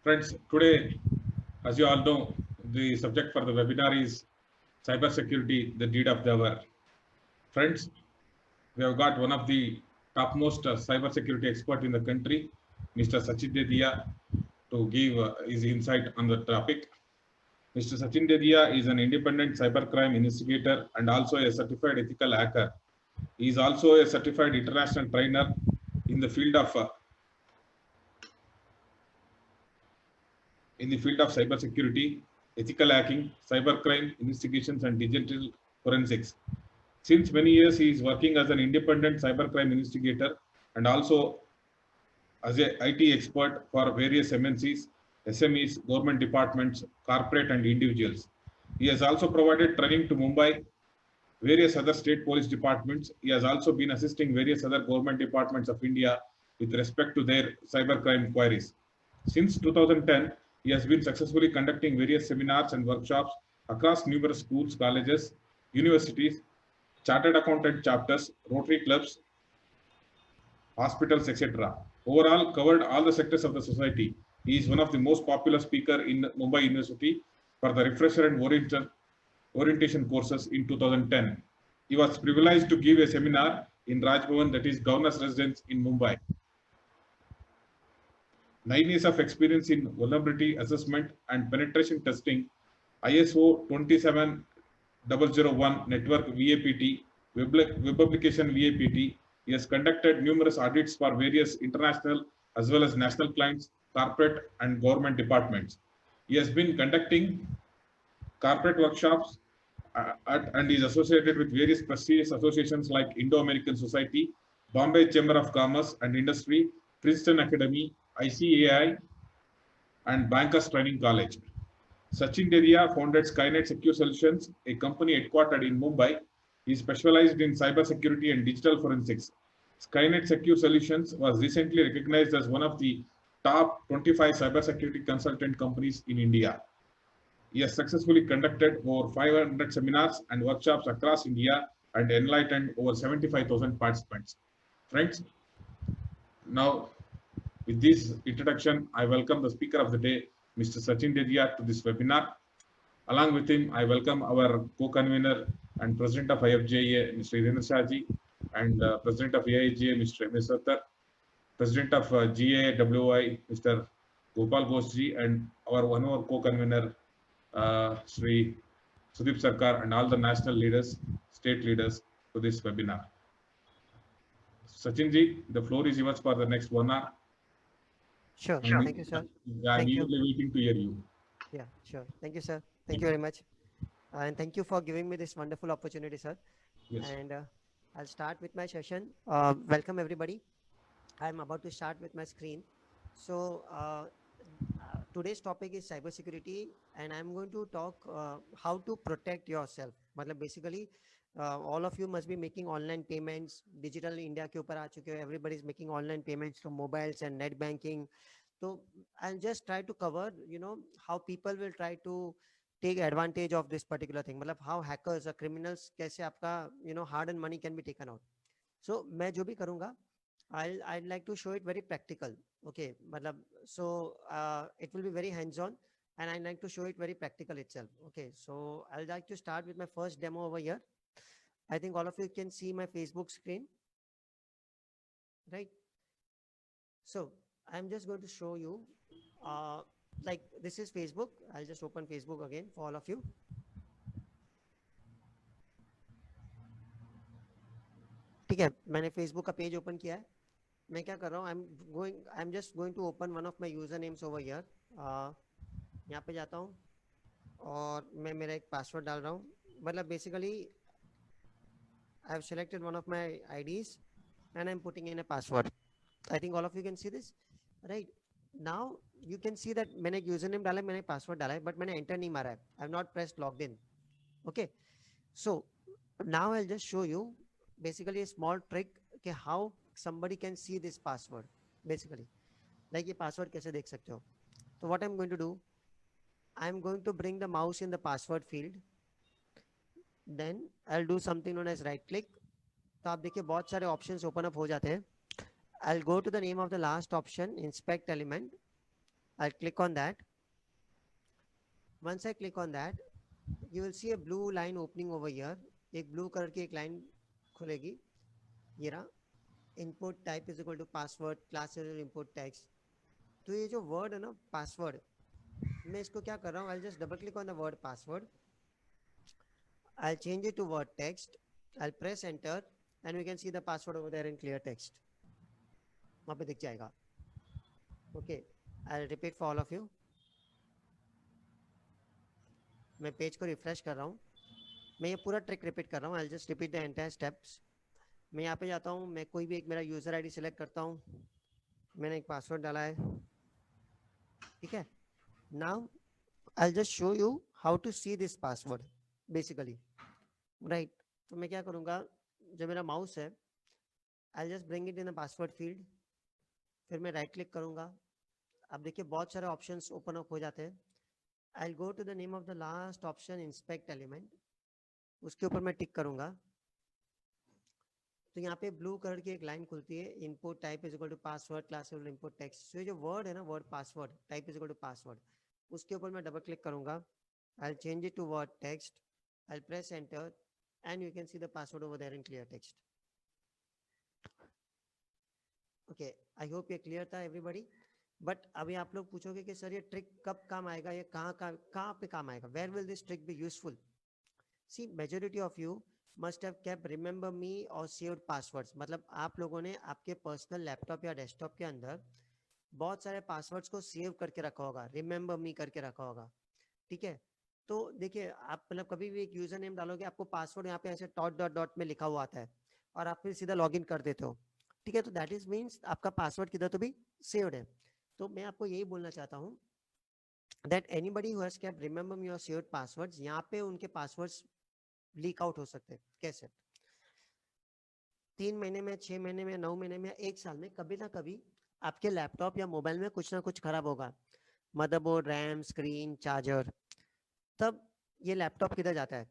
Friends, today, as you all know, the subject for the webinar is cybersecurity, the deed of the hour. Friends, we have got one of the topmost cybersecurity expert in the country, Mr. Sachin Dedia, to give his insight on the topic. Mr. Sachin Dedia is an independent cybercrime investigator and also a certified ethical hacker. He is also a certified international trainer in the field of cybersecurity, ethical hacking, cybercrime investigations, and digital forensics. Since many years, he is working as an independent cybercrime investigator and also as a IT expert for various MNCs, SMEs, government departments, corporate and individuals. He has also provided training to Mumbai, various other state police departments. He has also been assisting various other government departments of India with respect to their cybercrime inquiries. Since 2010, he has been successfully conducting various seminars and workshops across numerous schools, colleges, universities, chartered accountant chapters, Rotary clubs, hospitals, etc. Overall, covered all the sectors of the society. He is one of the most popular speaker in Mumbai University for the refresher and orientation courses in 2010. He was privileged to give a seminar in Raj Bhavan, that is Governor's Residence in Mumbai. 9 years of experience in vulnerability assessment and penetration testing, ISO 27001 network VAPT, web application VAPT. He has conducted numerous audits for various international as well as national clients, corporate and government departments. He has been conducting corporate workshops and is associated with various prestigious associations like Indo-American Society, Bombay Chamber of Commerce and Industry, Princeton Academy, ICAI, and Bankers Training College. Sachin Dedia founded Skynet Secure Solutions, a company headquartered in Mumbai. He specialized in cybersecurity and digital forensics. Skynet Secure Solutions was recently recognized as one of the top 25 cybersecurity consultant companies in India. He has successfully conducted over 500 seminars and workshops across India and enlightened over 75,000 participants. Friends, now with this introduction, I welcome the speaker of the day, Mr. Sachin Dedia, to this webinar. Along with him, I welcome our co-convener and president of IFJA, Mr. Irendra Shahji, and president of AIGA, Mr. M.S. Sattar, president of GAWI, Mr. Gopal Ghoshji, and our one more co-convener, Sri Sudip Sarkar, and all the national leaders, state leaders to this webinar. Sachinji, the floor is yours for the next 1 hour. Sure. Thank you, sir. I'm eagerly waiting to hear you. Yeah, sure. Thank you, sir. Thank you very much. And thank you for giving me this wonderful opportunity, sir. Yes. And I'll start with my session. Welcome, everybody. I'm about to start with my screen. So today's topic is cybersecurity, and I'm going to talk how to protect yourself. Basically, all of you must be making online payments. Digital India ke upar aa chuke ho. Everybody is making online payments from mobiles and net banking. So I'll just try to cover, how people will try to take advantage of this particular thing. How hackers or criminals kaise aapka, hard earned money can be taken out. So मैं जो भी करूँगा, I'd like to show it very practical. Okay, so it will be very hands-on, and I'd like to show it very practical itself. Okay, so I'd like to start with my first demo over here. I think all of you can see my Facebook screen, right? So I'm just going to show you, like this is Facebook. I'll just open Facebook again for all of you. ठीक है, मैंने Facebook का page open किया है. मैं क्या कर रहा हूँ, I'm just going to open one of my usernames over here. यहाँ पे जाता हूँ और मैं मेरा एक पासवर्ड डाल रहा हूँ. basically I've selected one of my IDs and I'm putting in a password. I think all of you can see this, right? Now you can see that मैंने एक username डाला है, मैंने password डाला है, but मैंने enter नहीं मारा है. I've not pressed logged in. Okay, so now I'll just show you basically a small trick कि how somebody can see this password. Basically, like ये password कैसे देख सकते हो? So what I'm going to do, I'm going to bring the mouse in the password field. Then I'll do something known as right click. तो आप देखिए बहुत सारे options open up हो जाते हैं. I'll go to the name of the last option, inspect element. I'll click on that. Once I click on that, you will see a blue line opening over here. एक blue color की एक line खुलेगी. ये रहा. Input type is equal to password, class is input text. तो ये जो word है ना password, मैं इसको क्या कर रहा हूँ? I'll just double click on the word password. I'll change it to word text. I'll press enter and we can see the password over there in clear text. वहाँ पे दिख जाएगा. Okay, I'll repeat for all of you. मैं page को refresh कर रहा हूँ. मैं ये पूरा ट्रिक रिपीट कर रहा हूँ. I'll just repeat the entire steps. मैं यहाँ पे जाता हूँ. मैं कोई भी एक मेरा यूज़र आईडी सिलेक्ट करता हूँ. मैंने एक पासवर्ड डाला है. ठीक है. Now I'll just show you how to see this password basically. Right. तो मैं क्या करूँगा? जो मेरा माउस है, I'll just bring it in the password field. फिर मैं राइट क्लिक करूँगा. अब देखिए बहुत सारे ऑप्शंस ओपन अप हो जाते हैं. I'll go to the name of the last option, inspect element. उसके ऊपर मैं टिक करूँगा. तो यहाँ पे ब्लू कलर की एक लाइन खुलती है. Input type is equal to password, class is input text. So ये जो वर्ड है ना, word password, type is equal to password, उसके ऊपर मैं डबल क्लिक करूँगा. I'll change it to word text. I'll press enter and you can see the password over there in clear text. Okay, I hope ये clear था everybody. But अभी आप लोग पूछोगे कि सर ये ट्रिक कब काम आएगा, ये कहाँ पे काम आएगा? Where will this trick be useful? See, majority of you must have kept remember me or saved passwords. मतलब आप लोगों ने आपके पर्सनल लैपटॉप या डेस्कटॉप के अंदर बहुत सारे पासवर्ड्स को सेव करके रखा होगा, रिमेंबर मी करके रखा होगा. ठीक है. तो देखिए आप मतलब कभी भी एक यूजर नेम डालोगे, आपको पासवर्ड यहाँ पे ऐसे डॉट डॉट डॉट में लिखा हुआ आता है और आप फिर सीधा लॉगिन कर देते हो. ठीक है. तो दैट इज मीन्स आपका पासवर्ड किधर तो भी सेव्ड है. तो मैं आपको यही बोलना चाहता हूँ that anybody who has kept remember मी और सेव्ड पासवर्ड्स, यहाँ पे उनके पासवर्ड्स लीक आउट हो सकते हैं. कैसे? 3 महीने में, 6 महीने में, 9 महीने में, 1 साल में कभी ना कभी आपके लैपटॉप या मोबाइल में कुछ ना कुछ खराब होगा. Motherboard, RAM, screen, charger. तब ये लैपटॉप किधर जाता है?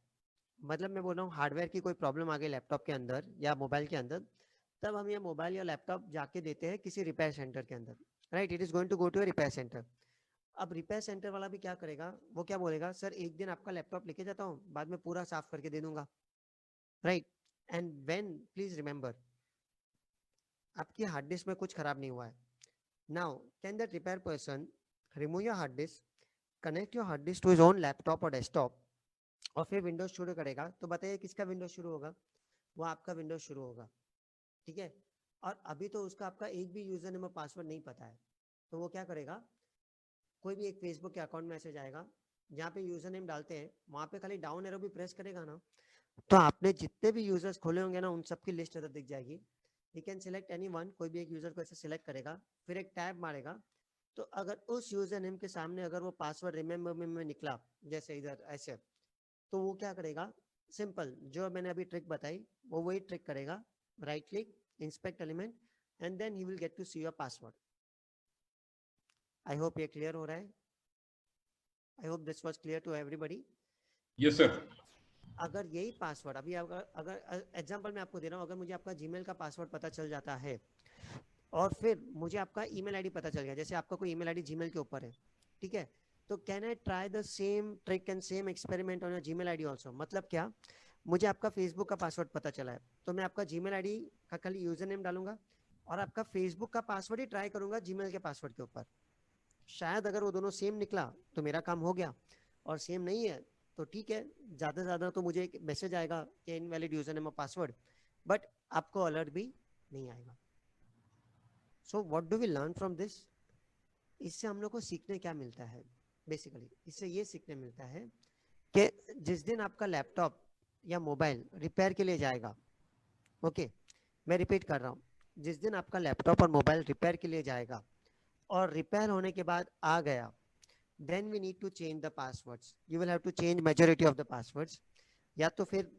मतलब मैं बोल रहा हूँ हार्डवेयर की कोई प्रॉब्लम आ गई लैपटॉप के अंदर या मोबाइल के अंदर, तब हम ये मोबाइल या लैपटॉप जाके देते हैं किसी रिपेयर सेंटर के अंदर. Right. It is going to go to a repair centre. अब रिपेयर सेंटर वाला भी क्या करेगा? वो क्या बोलेगा? सर एक दिन आपका लैपटॉप लेके जाता हूँ, बाद में पूरा साफ करके दे दूंगा. Right. And when, please remember, आपकी हार्ड डिस्क में कुछ खराब नहीं हुआ है. Now can that repair person remove your hard disk, connect your hard disk to his own laptop और डेस्कटॉप और फिर विंडोज शुरू करेगा? तो बताइए किसका विंडोज शुरू होगा? वो आपका विंडोज शुरू होगा. ठीक है. और अभी तो उसका आपका एक भी यूजर नेम और पासवर्ड नहीं पता है. तो वो क्या करेगा? कोई भी एक फेसबुक के अकाउंट मैसेज आएगा, जहाँ पे यूजर नेम डालते हैं, वहाँ पे खाली डाउन एरो भी प्रेस करेगा ना, तो आपने जितने भी यूजर्स खोले होंगे ना, उन सबकी लिस्ट इधर दिख जाएगी. You can select anyone. कोई भी एक यूजर को ऐसे सिलेक्ट करेगा, फिर एक टैब मारेगा. तो अगर उस यूजर नेम के सामने अगर वो पासवर्ड रिमेंबर मी में निकला, जैसे इधर ऐसे, तो वो क्या करेगा? सिंपल जो मैंने अभी ट्रिक बताई, वो वही ट्रिक करेगा. Right click, inspect element, and then he will get to see your password. I hope ये क्लियर हो रहा है. I hope this was clear to everybody. Yes, sir. अगर यही पासवर्ड अभी अगर एग्जांपल मैं आपको दे रहा हूँ, अगर मुझे आपका जीमेल का पासवर्ड पता चल जाता है और फिर मुझे आपका ईमेल आईडी पता चल गया, जैसे आपका कोई ईमेल आईडी जीमेल के ऊपर है. ठीक है. तो can I try the same trick and same experiment on your Gmail ID also? मतलब क्या? मुझे आपका फेसबुक का पासवर्ड पता चला है, तो मैं आपका जीमेल आईडी का खाली यूजर नेम डालूंगा और आपका फेसबुक का पासवर्ड ही ट्राई करूंगा जीमेल के पासवर्ड के ऊपर. शायद अगर वो दोनों सेम निकला तो मेरा काम हो गया, और सेम नहीं है तो ठीक है, ज़्यादा से ज़्यादा तो मुझे एक मैसेज आएगा कि इनवैलिड यूजर नेम और पासवर्ड, बट आपको अलर्ट भी नहीं आएगा. So what do we learn from this? इससे हम लोग को सीखने क्या मिलता है? बेसिकली इससे ये सीखने मिलता है कि जिस दिन आपका लैपटॉप या मोबाइल रिपेयर के लिए जाएगा, ओके, मैं रिपीट कर रहा हूँ, जिस दिन आपका लैपटॉप और मोबाइल रिपेयर के लिए जाएगा और रिपेयर होने के बाद आ गया, then we need to change the passwords. You will have to change majority of the passwords. या तो फिर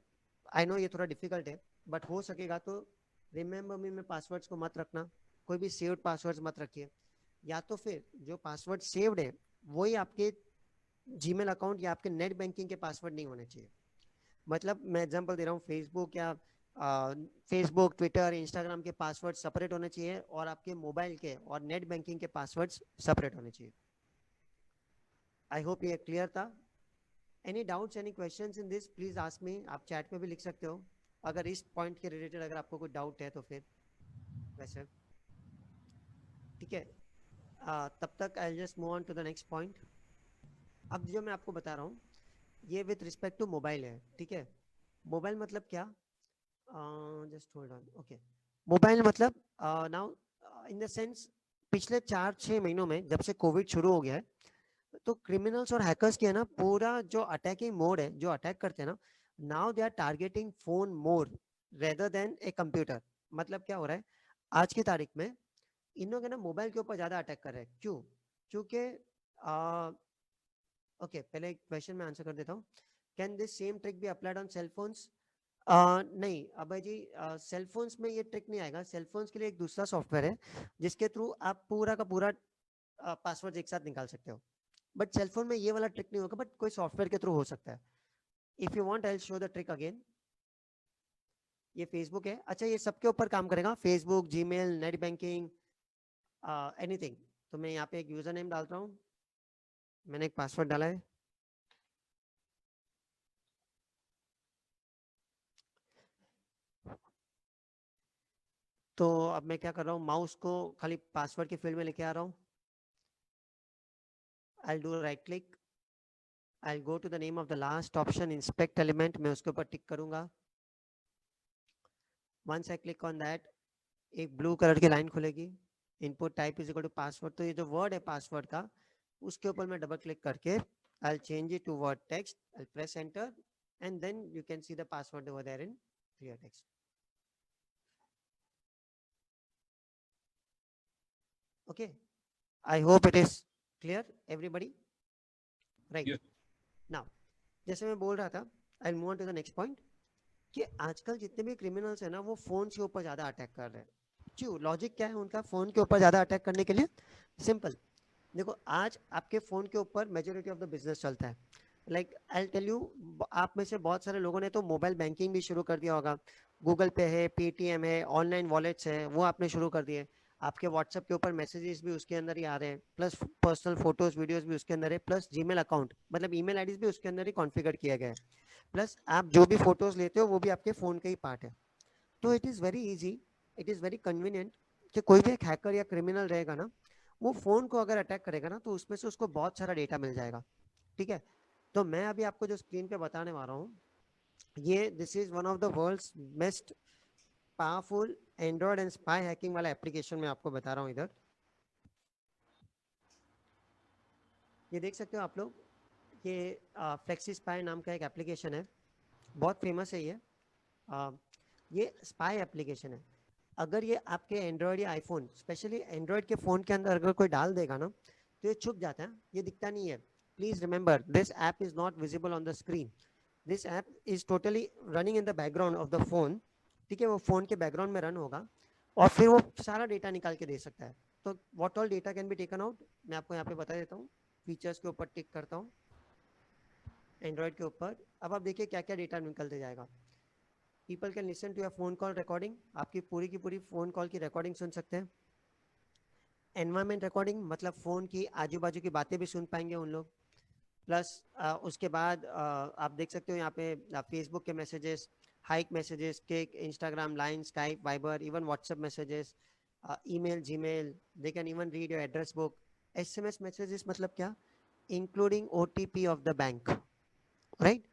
I know ये थोड़ा difficult है, but हो सकेगा तो remember me में passwords को मत रखना, कोई भी saved passwords मत रखिए. या तो फिर जो पासवर्ड सेव्ड है वही आपके जीमेल अकाउंट या आपके नेट बैंकिंग के पासवर्ड नहीं होने चाहिए. मतलब मैं एग्जांपल दे रहा हूँ, फेसबुक या फेसबुक, ट्विटर, इंस्टाग्राम के पासवर्ड सेपरेट होने चाहिए और आपके मोबाइल के और नेट बैंकिंग के पासवर्ड्स सेपरेट होने चाहिए. आई होप ये क्लियर था. Any doubts, any questions in this, please ask me. आप चैट में भी लिख सकते हो अगर इस पॉइंट के रिलेटेड अगर आपको कोई डाउट है तो. फिर वैसे ठीक है. तब तक I just move on to the next point. अब जो मैं आपको बता रहा हूँ ये विथ रिस्पेक्ट टू मोबाइल है. ठीक है. मोबाइल मतलब क्या? Just hold on. Okay. Mobile मतलब नाउ इन द सेंस पिछले 4-6 महीनों में जब से कोविड शुरू हो गया है तो क्रिमिनल्स और हैकर्स की है ना पूरा जो अटैकिंग मोड है, जो अटैक करते हैं ना, now they are targeting phone more rather than a computer. मतलब क्या हो रहा है आज की तारीख में? इन लोग है ना मोबाइल के ऊपर ज्यादा अटैक कर रहे हैं. क्यों? क्योंकि ओके, पहले एक क्वेश्चन में आंसर कर देता हूँ. Can this same trick be applied on sale phones? नहीं अभय जी, सेल फोन्स में ये ट्रिक नहीं आएगा. सेल फोन्स के लिए एक दूसरा सॉफ्टवेयर है जिसके थ्रू आप पूरा का पूरा पासवर्ड एक साथ निकाल सकते हो. बट सेल फोन में ये वाला ट्रिक नहीं होगा, बट कोई सॉफ्टवेयर के थ्रू हो सकता है. If you want I will show the trick again. ये फेसबुक है. अच्छा, ये सबके ऊपर काम करेगा, Facebook, Gmail, net banking, anything. तो मैं यहाँ पे एक यूजर नेम डालता हूँ. मैंने एक पासवर्ड डाला है. तो अब मैं क्या कर रहा हूँ, माउस को खाली पासवर्ड के फील्ड में लेके आ रहा हूँ. I do right click. I go to the name of the last option, inspect element. मैं उसके ऊपर टिक करूंगा. Once I click on that एक ब्लू कलर की लाइन खुलेगी. Input type is equal to password. तो ये जो वर्ड है पासवर्ड का उसके ऊपर मैं डबल क्लिक करके I change it to word text. I press enter and then you can see the password over there in clear text. Okay, I hope it is clear everybody. Right. Yes. Now जैसे मैं बोल रहा था, I move on to the next point कि आजकल जितने भी criminals हैं ना वो फोन के ऊपर ज्यादा अटैक कर रहे हैं. क्यों? लॉजिक क्या है उनका फोन के ऊपर ज्यादा अटैक करने के लिए? सिंपल. देखो, आज आपके फोन के ऊपर मेजोरिटी ऑफ द बिजनेस चलता है. लाइक आई टेल यू, आप में से बहुत सारे लोगों ने तो मोबाइल बैंकिंग भी शुरू कर दिया होगा. गूगल पे है, पेटीएम है, ऑनलाइन वॉलेट्स है, वो आपने शुरू कर दिए. आपके व्हाट्सएप के ऊपर मैसेजेस भी उसके अंदर ही आ रहे हैं, प्लस पर्सनल फोटोज वीडियोस भी उसके अंदर है, प्लस जीमेल अकाउंट मतलब ईमेल आईडीज भी उसके अंदर ही कॉन्फ़िगर किया गया है. प्लस आप जो भी फोटोज लेते हो वो भी आपके फोन का ही पार्ट है. तो it is very easy, it is very convenient कि कोई भी एक हैकर या क्रिमिनल रहेगा ना, वो फोन को अगर अटैक करेगा ना तो उसमें से उसको बहुत सारा डेटा मिल जाएगा. ठीक है. तो मैं अभी आपको जो स्क्रीन पे बताने वाला हूँ, ये this is one of the world's best powerful Android and spy hacking वाला एप्लीकेशन मैं आपको बता रहा हूँ इधर. ये देख सकते हो आप लोग, ये फ्लेक्सी स्पाई नाम का एक एप्लीकेशन है. बहुत फेमस है ये. आ, ये स्पाई एप्लीकेशन है. अगर ये आपके एंड्रॉयड या आईफोन, स्पेशली एंड्रॉयड के फ़ोन के अंदर अगर कोई डाल देगा ना तो ये छुप जाता है, ये दिखता नहीं है. Please remember this app is not visible on the screen. This app is totally running in the background of the phone. ठीक है, वो फोन के बैकग्राउंड में रन होगा और फिर वो सारा डेटा निकाल के दे सकता है. तो what all data can be taken out, मैं आपको यहाँ पे बता देता हूँ. फीचर्स के ऊपर टिक करता हूँ एंड्रॉयड के ऊपर. अब आप देखिए क्या क्या डेटा निकलते जाएगा. People can listen to your phone call recording, आपकी पूरी की पूरी फोन कॉल की रिकॉर्डिंग सुन सकते हैं. एनवायरमेंट रिकॉर्डिंग मतलब फोन की आजू बाजू की बातें भी सुन पाएंगे उन लोग. प्लस उसके बाद आप देख सकते हो यहाँ पे फेसबुक के messages, hike messages, cake, Instagram, line, Skype, Viber, even WhatsApp messages, email, Gmail. They can even read your address book. SMS messages मतलब क्या? Including OTP of the bank, right?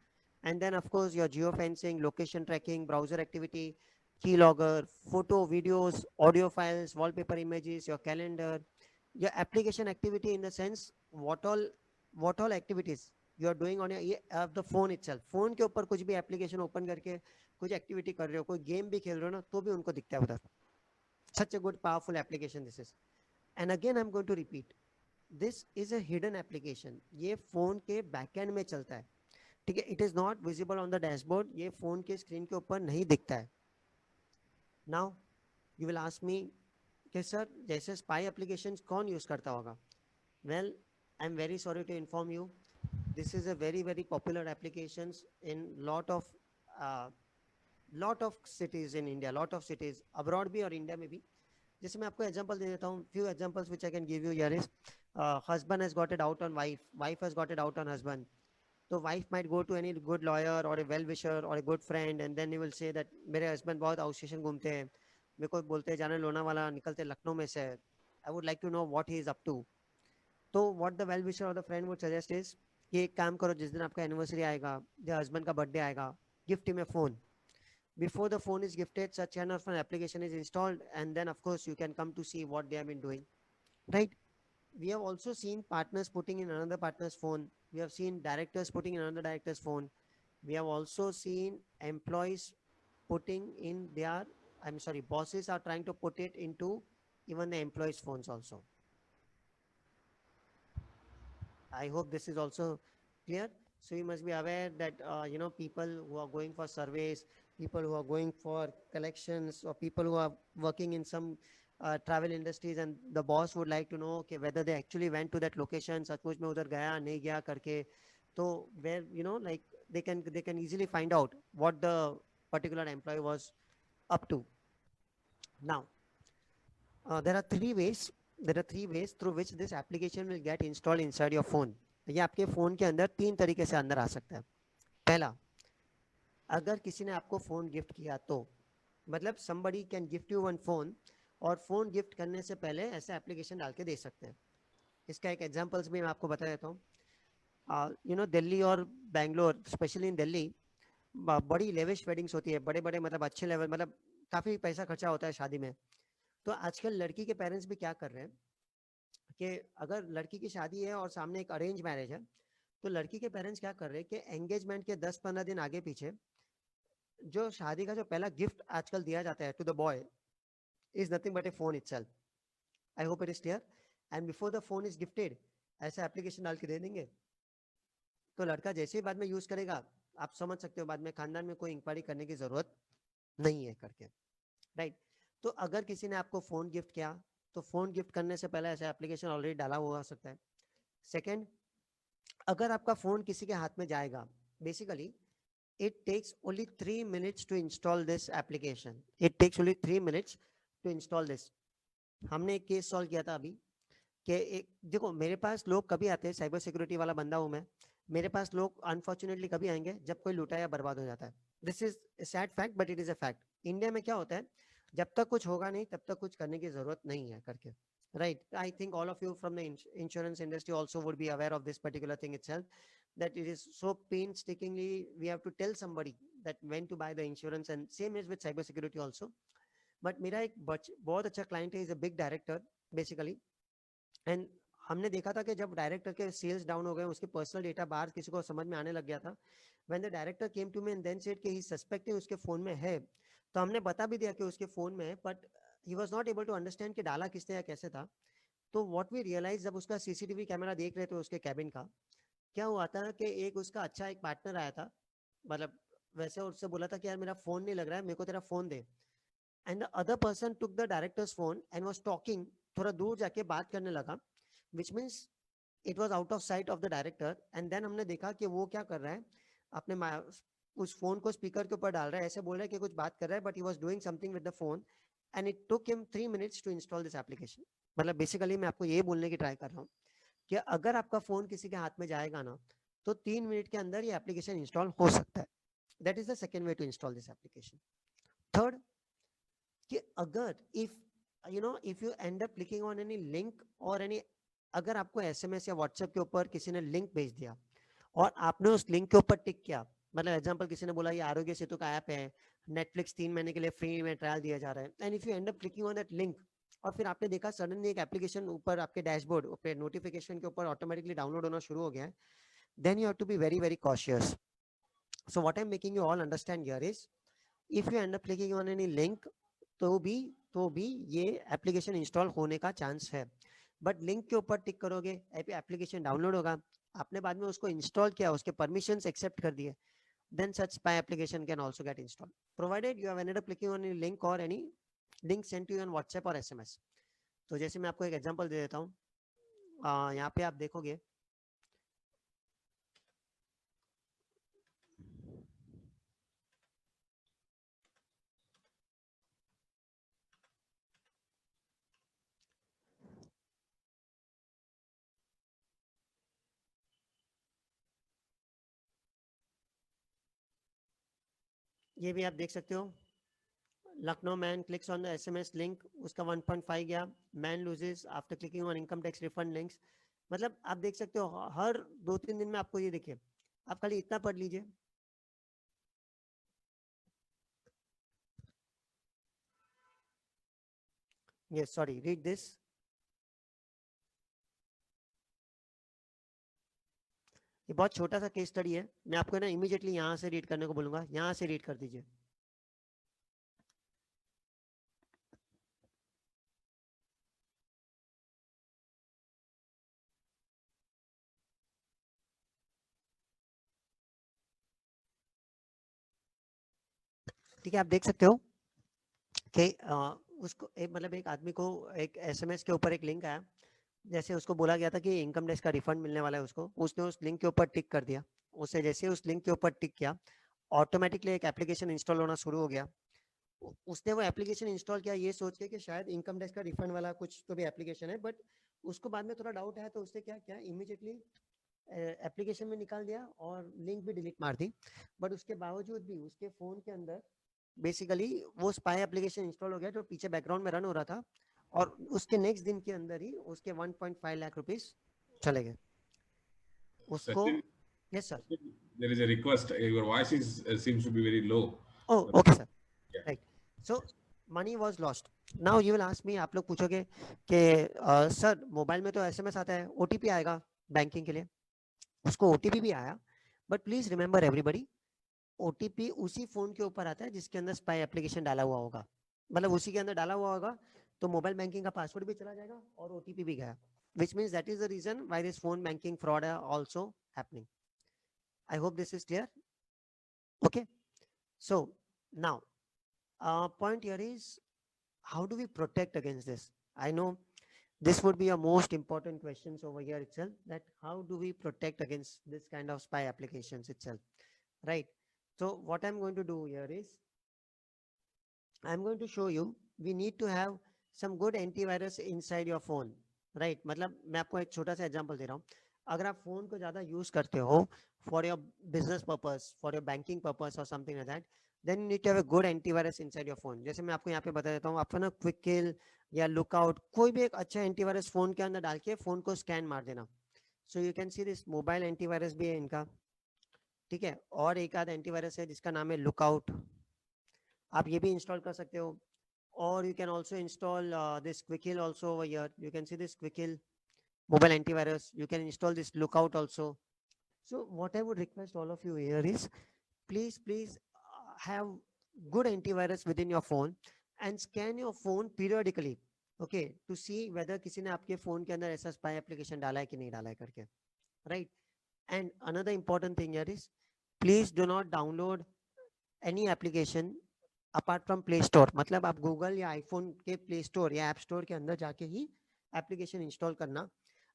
And then of course your geofencing, location tracking, browser activity, keylogger, photo, videos, audio files, wallpaper images, your calendar, your application activity, in the sense what all activities you are doing on your the phone itself. phone के ऊपर कुछ भी application open करके कुछ activity कर रहे हो, कोई game भी खेल रहे हो ना, तो भी उनको दिखता है उधर. such a good powerful application this is. And again I'm going to repeat, this is a hidden application. ये phone के backend में चलता है. ठीक है, it is not visible on the dashboard. ये फोन के स्क्रीन के ऊपर नहीं दिखता है. Now you will ask me कि सर जैसे स्पाई एप्लीकेशन कौन यूज करता होगा? Well, I am very sorry to inform you, this is a very very popular application in lot of cities in India, lot of cities abroad भी और India में भी. जैसे मैं आपको एग्जांपल दे देता हूँ, few examples which I can give you here is, husband has got it out on wife, wife has got it out on husband. So wife might go to any good lawyer or a well wisher or a good friend, and then he will say that मेरे husband बहुत out station घूमते हैं, मेरे को बोलते हैं जाने लोनावाला निकलते लखनऊ में से, I would like to know what he is up to. तो what the well wisher or the friend would suggest is कि एक काम करो, जिस दिन आपका एनिवर्सरी आएगा या हस्बैंड का बर्थडे आएगा, gift him a phone. Before the phone is gifted, such kind of an application is installed, and then of course you can come to see what they have been doing, right? We have also seen partners putting in another partner's phone. We have seen directors putting in another director's phone. We have also seen employees putting in their, I'm sorry, bosses are trying to put it into even the employees' phones also. I hope this is also clear. So you must be aware that people who are going for surveys, people who are going for collections, or people who are working in some travel industries, and the boss would like to know okay, whether they actually went to that location, सचमुच में उधर गया नहीं गया करके, तो where like they can easily find out what the particular employee was up to. Now, there are three ways. There are three ways through which this application will get installed inside your phone. ये आपके phone के अंदर तीन तरीके से अंदर आ सकता है. पहला, अगर किसी ने आपको फोन गिफ्ट किया तो, मतलब somebody can gift you one phone, और फोन गिफ्ट करने से पहले ऐसे एप्लीकेशन डाल के दे सकते हैं. इसका एक एग्जांपल्स भी मैं आपको बता देता हूँ. दिल्ली और बैंगलोर, स्पेशली इन दिल्ली, बड़ी लेविश वेडिंग्स होती है, बड़े बड़े मतलब अच्छे लेवल, मतलब काफ़ी पैसा खर्चा होता है शादी में. तो आजकल लड़की के पेरेंट्स भी क्या कर रहे हैं कि अगर लड़की की शादी है और सामने एक अरेंज मैरिज है, तो लड़की के पेरेंट्स क्या कर रहे हैं कि एंगेजमेंट के 10-15 दिन आगे पीछे जो शादी का जो पहला गिफ्ट आजकल दिया जाता है to the boy is nothing but a phone itself. I hope it is clear. And before the phone is gifted, ऐसा एप्लीकेशन डाल के दे देंगे, तो लड़का जैसे ही बाद में यूज करेगा, आप समझ सकते हो बाद में खानदान में कोई इंक्वायरी करने की जरूरत नहीं है करके, राइट? तो अगर किसी ने आपको फोन गिफ्ट किया, तो फोन गिफ्ट करने से पहले ऐसा एप्लीकेशन ऑलरेडी डाला हुआ हो सकता है. सेकंड, अगर आपका फोन किसी के हाथ में जाएगा, basically it takes only 3 minutes to install this application. It takes only 3 minutes to install this. हमने एक केस सॉल्व किया था अभी कि एक देखो, मेरे पास लोग कभी आते हैं, साइबर सिक्योरिटी वाला बंदा हूं मैं, मेरे पास लोग अनफॉर्चुनेटली कभी आएंगे जब कोई लूटा या बर्बाद हो जाता है. This is a sad fact but it is a fact. India में क्या होता है, जब तक कुछ होगा नहीं तब तक कुछ करने की जरूरत नहीं है करके, right? I think all of you from the insurance industry also would be aware of this particular thing itself, that it is so painstakingly we have to tell somebody that when to buy the insurance, and same is with cyber security also. But मेरा एक बहुत अच्छा client है, is a big director basically, and हमने देखा था कि जब डायरेक्टर के सेल्स डाउन हो गए, उसके पर्सनल डेटा बाहर किसी को समझ में आने लग गया था. When the director came to me and then said कि ही सस्पेक्टिंग उसके फोन में है, तो हमने बता भी दिया कि उसके फोन में है, but he was not able to understand कि डाला किसने या कैसे था. तो व्हाट वी रियलाइज, जब उसका सीसीटीवी कैमरा देख रहे थे उसके कैबिन का, क्या हुआ था कि एक उसका अच्छा एक पार्टनर आया था, मतलब वैसे उससे बोला था कि यार मेरा फोन नहीं लग रहा है, मेरे को तेरा फोन दे. And the other person took the director's phone and was talking, थोड़ा दूर जाके बात करने लगा, which means it was out of sight of the director. And then हमने देखा कि वो क्या कर रहा है, अपने उस फोन को स्पीकर के ऊपर डाल रहा है, ऐसे बोल रहा है कि कुछ बात कर रहा है, but he was doing something with the phone, and it took him 3 minutes to install this application. मतलब बेसिकली मैं आपको ये बोलने की ट्राई कर रहा हूँ कि अगर आपका फोन किसी के हाथ में जाएगा ना, तो 3 मिनट के अंदर ये एप्लीकेशन इंस्टॉल हो सकता है. That is the second way to install this application. Third, कि अगर if you end up clicking on any link और एनी, अगर आपको एसएमएस या व्हाट्सएप के ऊपर किसी ने लिंक भेज दिया और आपने उस लिंक के ऊपर टिक किया, मतलब एग्जांपल किसी ने बोला ये आरोग्य सेतु का ऐप है, नेटफ्लिक्स 3 महीने के लिए फ्री में ट्रायल दिया जा रहा है, and if you end up clicking on that link, और फिर आपने देखा सडनली एक एप्लीकेशन ऊपर आपके डैशबोर्ड पे नोटिफिकेशन के ऊपर ऑटोमेटिकली डाउनलोड होना शुरू हो गया है, then you have to be very very cautious. So what I am making you all understand here is, if you end up clicking on any link, तो भी ये एप्लीकेशन इंस्टॉल होने का चांस है. बट लिंक के ऊपर टिक करोगे, application download होगा, आपने बाद में उसको इंस्टॉल किया, उसके परमिशंस एक्सेप्ट कर दिए, then such spy application can also get installed, provided you have ended up clicking on any link or any link sent to you on WhatsApp or SMS. तो जैसे मैं आपको एक एग्जांपल दे देता हूँ, यहाँ पे आप देखोगे ये भी आप देख सकते हो, Lucknow man clicks on the SMS link, उसका 1.5 गया, man loses after clicking on income tax refund links. मतलब आप देख सकते हो हर 2-3 दिन में आपको ये देखिए, आप खाली इतना पढ़ लीजिए। Yes sorry, read this. ये बहुत छोटा सा केस स्टडी है, मैं आपको ना इमीडिएटली यहाँ से रीड करने को बोलूंगा, यहाँ से रीड कर दीजिए। ठीक है, आप देख सकते हो कि उसको मतलब एक आदमी को एक एसएमएस के ऊपर एक लिंक आया, जैसे उसको बोला गया था कि इनकम टैक्स का रिफंड मिलने वाला है उसको, उसने उस लिंक के ऊपर टिक कर दिया। उससे जैसे उस लिंक के ऊपर टिक किया, ऑटोमेटिकली एक एप्लीकेशन इंस्टॉल होना शुरू हो गया। उसने वो एप्लीकेशन इंस्टॉल किया ये सोच के कि शायद इनकम टैक्स का रिफंड वाला कुछ तो भी एप्लीकेशन है, बट उसको बाद में थोड़ा डाउट आया, तो उसने क्या किया, इमीडिएटली एप्लीकेशन में निकाल दिया और लिंक भी डिलीट मार दी। बट उसके बावजूद भी उसके फोन के अंदर बेसिकली वो स्पाई एप्लीकेशन इंस्टॉल हो गया जो पीछे बैकग्राउंड में रन हो रहा था, और उसके नेक्स्ट दिन के अंदर ही उसके 1.5 लाख रुपीस चले गए उसको। Sachin, yes sir. there is a request. Your voice is seems to be very low. Oh okay sir, Yeah. Right. So money was lost. Now you will ask मी, आप लोग पूछोगे कि सर मोबाइल में तो SMS आता है, OTP आएगा banking के लिए, उसको ओटीपी भी आया, but please remember everybody, OTP उसी फोन के ऊपर आता है जिसके अंदर स्पाई एप्लीकेशन डाला हुआ होगा, मतलब उसी के अंदर डाला हुआ होगा, तो मोबाइल बैंकिंग का पासवर्ड भी चला जाएगा और ओटीपी भी गया, which means that is the reason why this phone banking fraud are also happening. I hope this is clear. Okay, so now point here is, how do we protect against this? I know this would be a most important questions over here itself, that how do we protect against this kind of spy applications itself, right? So what I'm going to do here is, I'm going to show you, we need to have some good antivirus inside your phone, right? मतलब मैं आपको एक छोटा सा example दे रहा हूँ, अगर आप फोन को ज्यादा यूज करते हो for your business purpose, for your banking purpose और something like that, then you need to have a good antivirus inside your phone. जैसे मैं आपको यहाँ पे बता देता हूँ, आपको ना क्विक किल या लुकआउट कोई भी एक अच्छा एंटीवायरस फोन के अंदर डाल के फोन को स्कैन मार देना। So you can see this mobile antivirus भी है इनका, ठीक है, और एक आध एंटीवायरस है जिसका नाम है लुकआउट, आप ये भी इंस्टॉल कर सकते हो। और you can also install this Quick Heal also over here, you can see this Quick Heal mobile antivirus, you can install this lookout also. So what I would request all of you here is, please have good antivirus within your phone and scan your phone periodically, okay, to see whether किसी ने आपके phone के अंदर ऐसा spy application डाला है कि नहीं डाला है करके, right? And another important thing here is, please do not download any application apart from Play Store। मतलब आप Google या iPhone के Play Store या App Store के अंदर जाके ही एप्लीकेशन इंस्टॉल करना।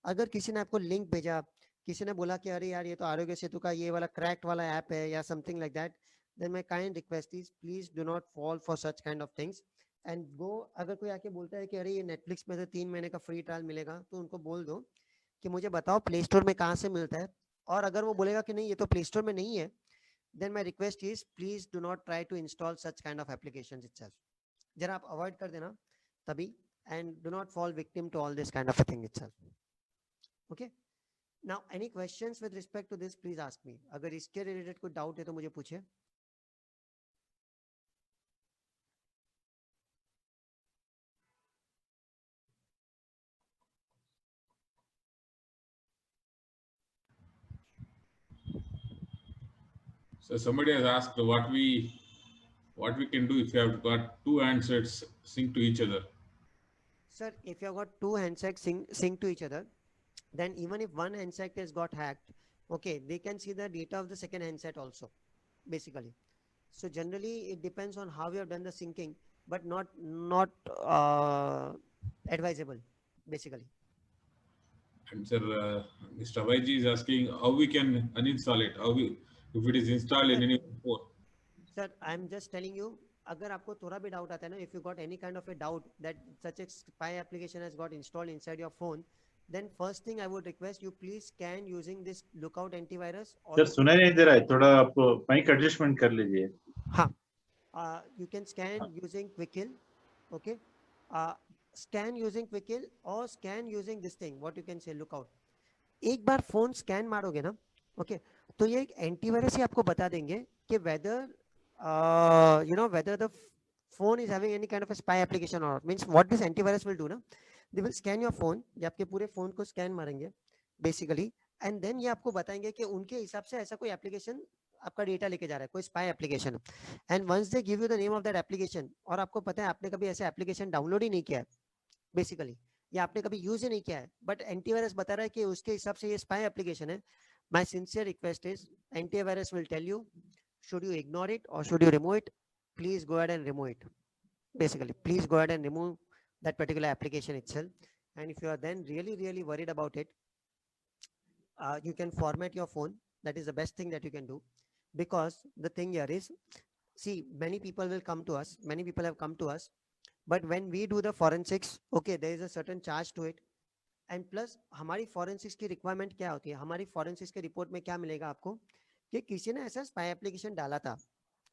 अगर किसी ने आपको लिंक भेजा, किसी ने बोला कि अरे यार ये तो आरोग्य सेतु का ये वाला क्रैक्ड वाला ऐप है या something like that, then my kind request is, please do not fall for such kind of things and go. अगर कोई आके बोलता है कि अरे ये नेटफ्लिक्स में से 3 महीने का फ्री ट्रायल मिलेगा, तो उनको बोल दो कि मुझे बताओ प्ले स्टोर में कहाँ से मिलता है, और अगर वो बोलेगा कि नहीं ये तो प्ले स्टोर में नहीं है, then my request is, please do not try to install such kind of applications itself। जरा आप अवॉइड कर देना तभी, and do not fall victim to all this kind of a thing itself। okay, now any questions with respect to this, please ask me। अगर इसके related कोई doubt है तो मुझे पूछे। So somebody has asked what we can do if you have got two handsets synced to each other. Sir, if you have got two handsets sync to each other, then even if one handset has got hacked, okay, they can see the data of the second handset also, basically. So generally it depends on how you have done the syncing, but not advisable, basically. And sir, Mr. Abhayji is asking how we can uninstall it. If it is installed in any phone. Sir, I am just telling you, अगर आपको थोड़ा भी doubt आता है ना, if you got any kind of a doubt that such a spy application has got installed inside your phone, then first thing I would request you, please scan using this lookout antivirus। Sir सुनाई नहीं दे रहा है, थोड़ा आप mic adjustment कर लीजिए। हाँ, You can scan using Quickhill. Okay. uh, Scan using Quickhill or scan using this thing, what you can say, Lookout. एक बार फोन स्कैन मारोगे ना, ओके, तो ये एक एंटीवायरस ही आपको बता देंगे कि whether whether the phone is having any kind of a spy application or not. Means what this antivirus will do ना, they will scan your phone, ये आपके पूरे फोन को स्कैन मारेंगे बेसिकली, एंड देन ये आपको बताएंगे कि उनके हिसाब से ऐसा कोई एप्लीकेशन आपका डेटा लेके जा रहा है, कोई spy application, and once they give you the name of that application, और आपको पता है आपने कभी ऐसे एप्लीकेशन डाउनलोड ही नहीं किया है बेसिकली, या आपने कभी यूज ही नहीं किया है, बट एंटीवायरस बता रहा है कि उसके हिसाब से ये स्पाई एप्लीकेशन है, my sincere request is antivirus will tell you should you ignore it or should you remove it. Please go ahead and remove it. Basically, please go ahead and remove that particular application itself. And if you are then really worried about it, you can format your phone. That is the best thing that you can do, because the thing here is, see, many people will come to us, many people have come to us, but when we do the forensics, okay, there is a certain charge to it. And plus हमारी forensics की requirement क्या होती है, हमारी forensics के report में क्या मिलेगा आपको, कि किसी ने ऐसा स्पाई एप्लीकेशन डाला था.